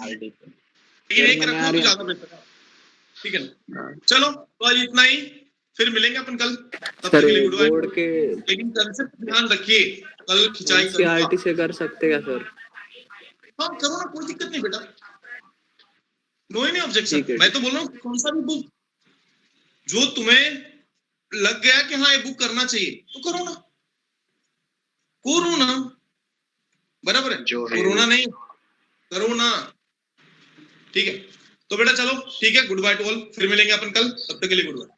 लेकिन एक रखो तो ज्यादा बेहतर है, ठीक है ना? चलो तो आज इतना ही, फिर मिलेंगे अपन कल, तब तक सर के लिए गुड बोर्ड बाय। के लेकिन कंसेप्ट ध्यान रखिए, कल खिंचाई करूंगा। एनसीईआरटी से कर सकते क्या सर? हाँ करो ना, कोई दिक्कत नहीं बेटा, नो ही नहीं ऑब्जेक्शन। ठीक है। मैं तो बोल रहा हूँ कौन सा भी बुक जो तुम्हें लग गया कि हाँ ये बुक करना चाहिए तो करो ना, करो ना, बराबर है? जो है कोरोना नहीं, करो ना, ठीक है? तो बेटा चलो ठीक है, गुड बाय टू ऑल, फिर मिलेंगे अपन कल, तब तक के लिए गुड बाय।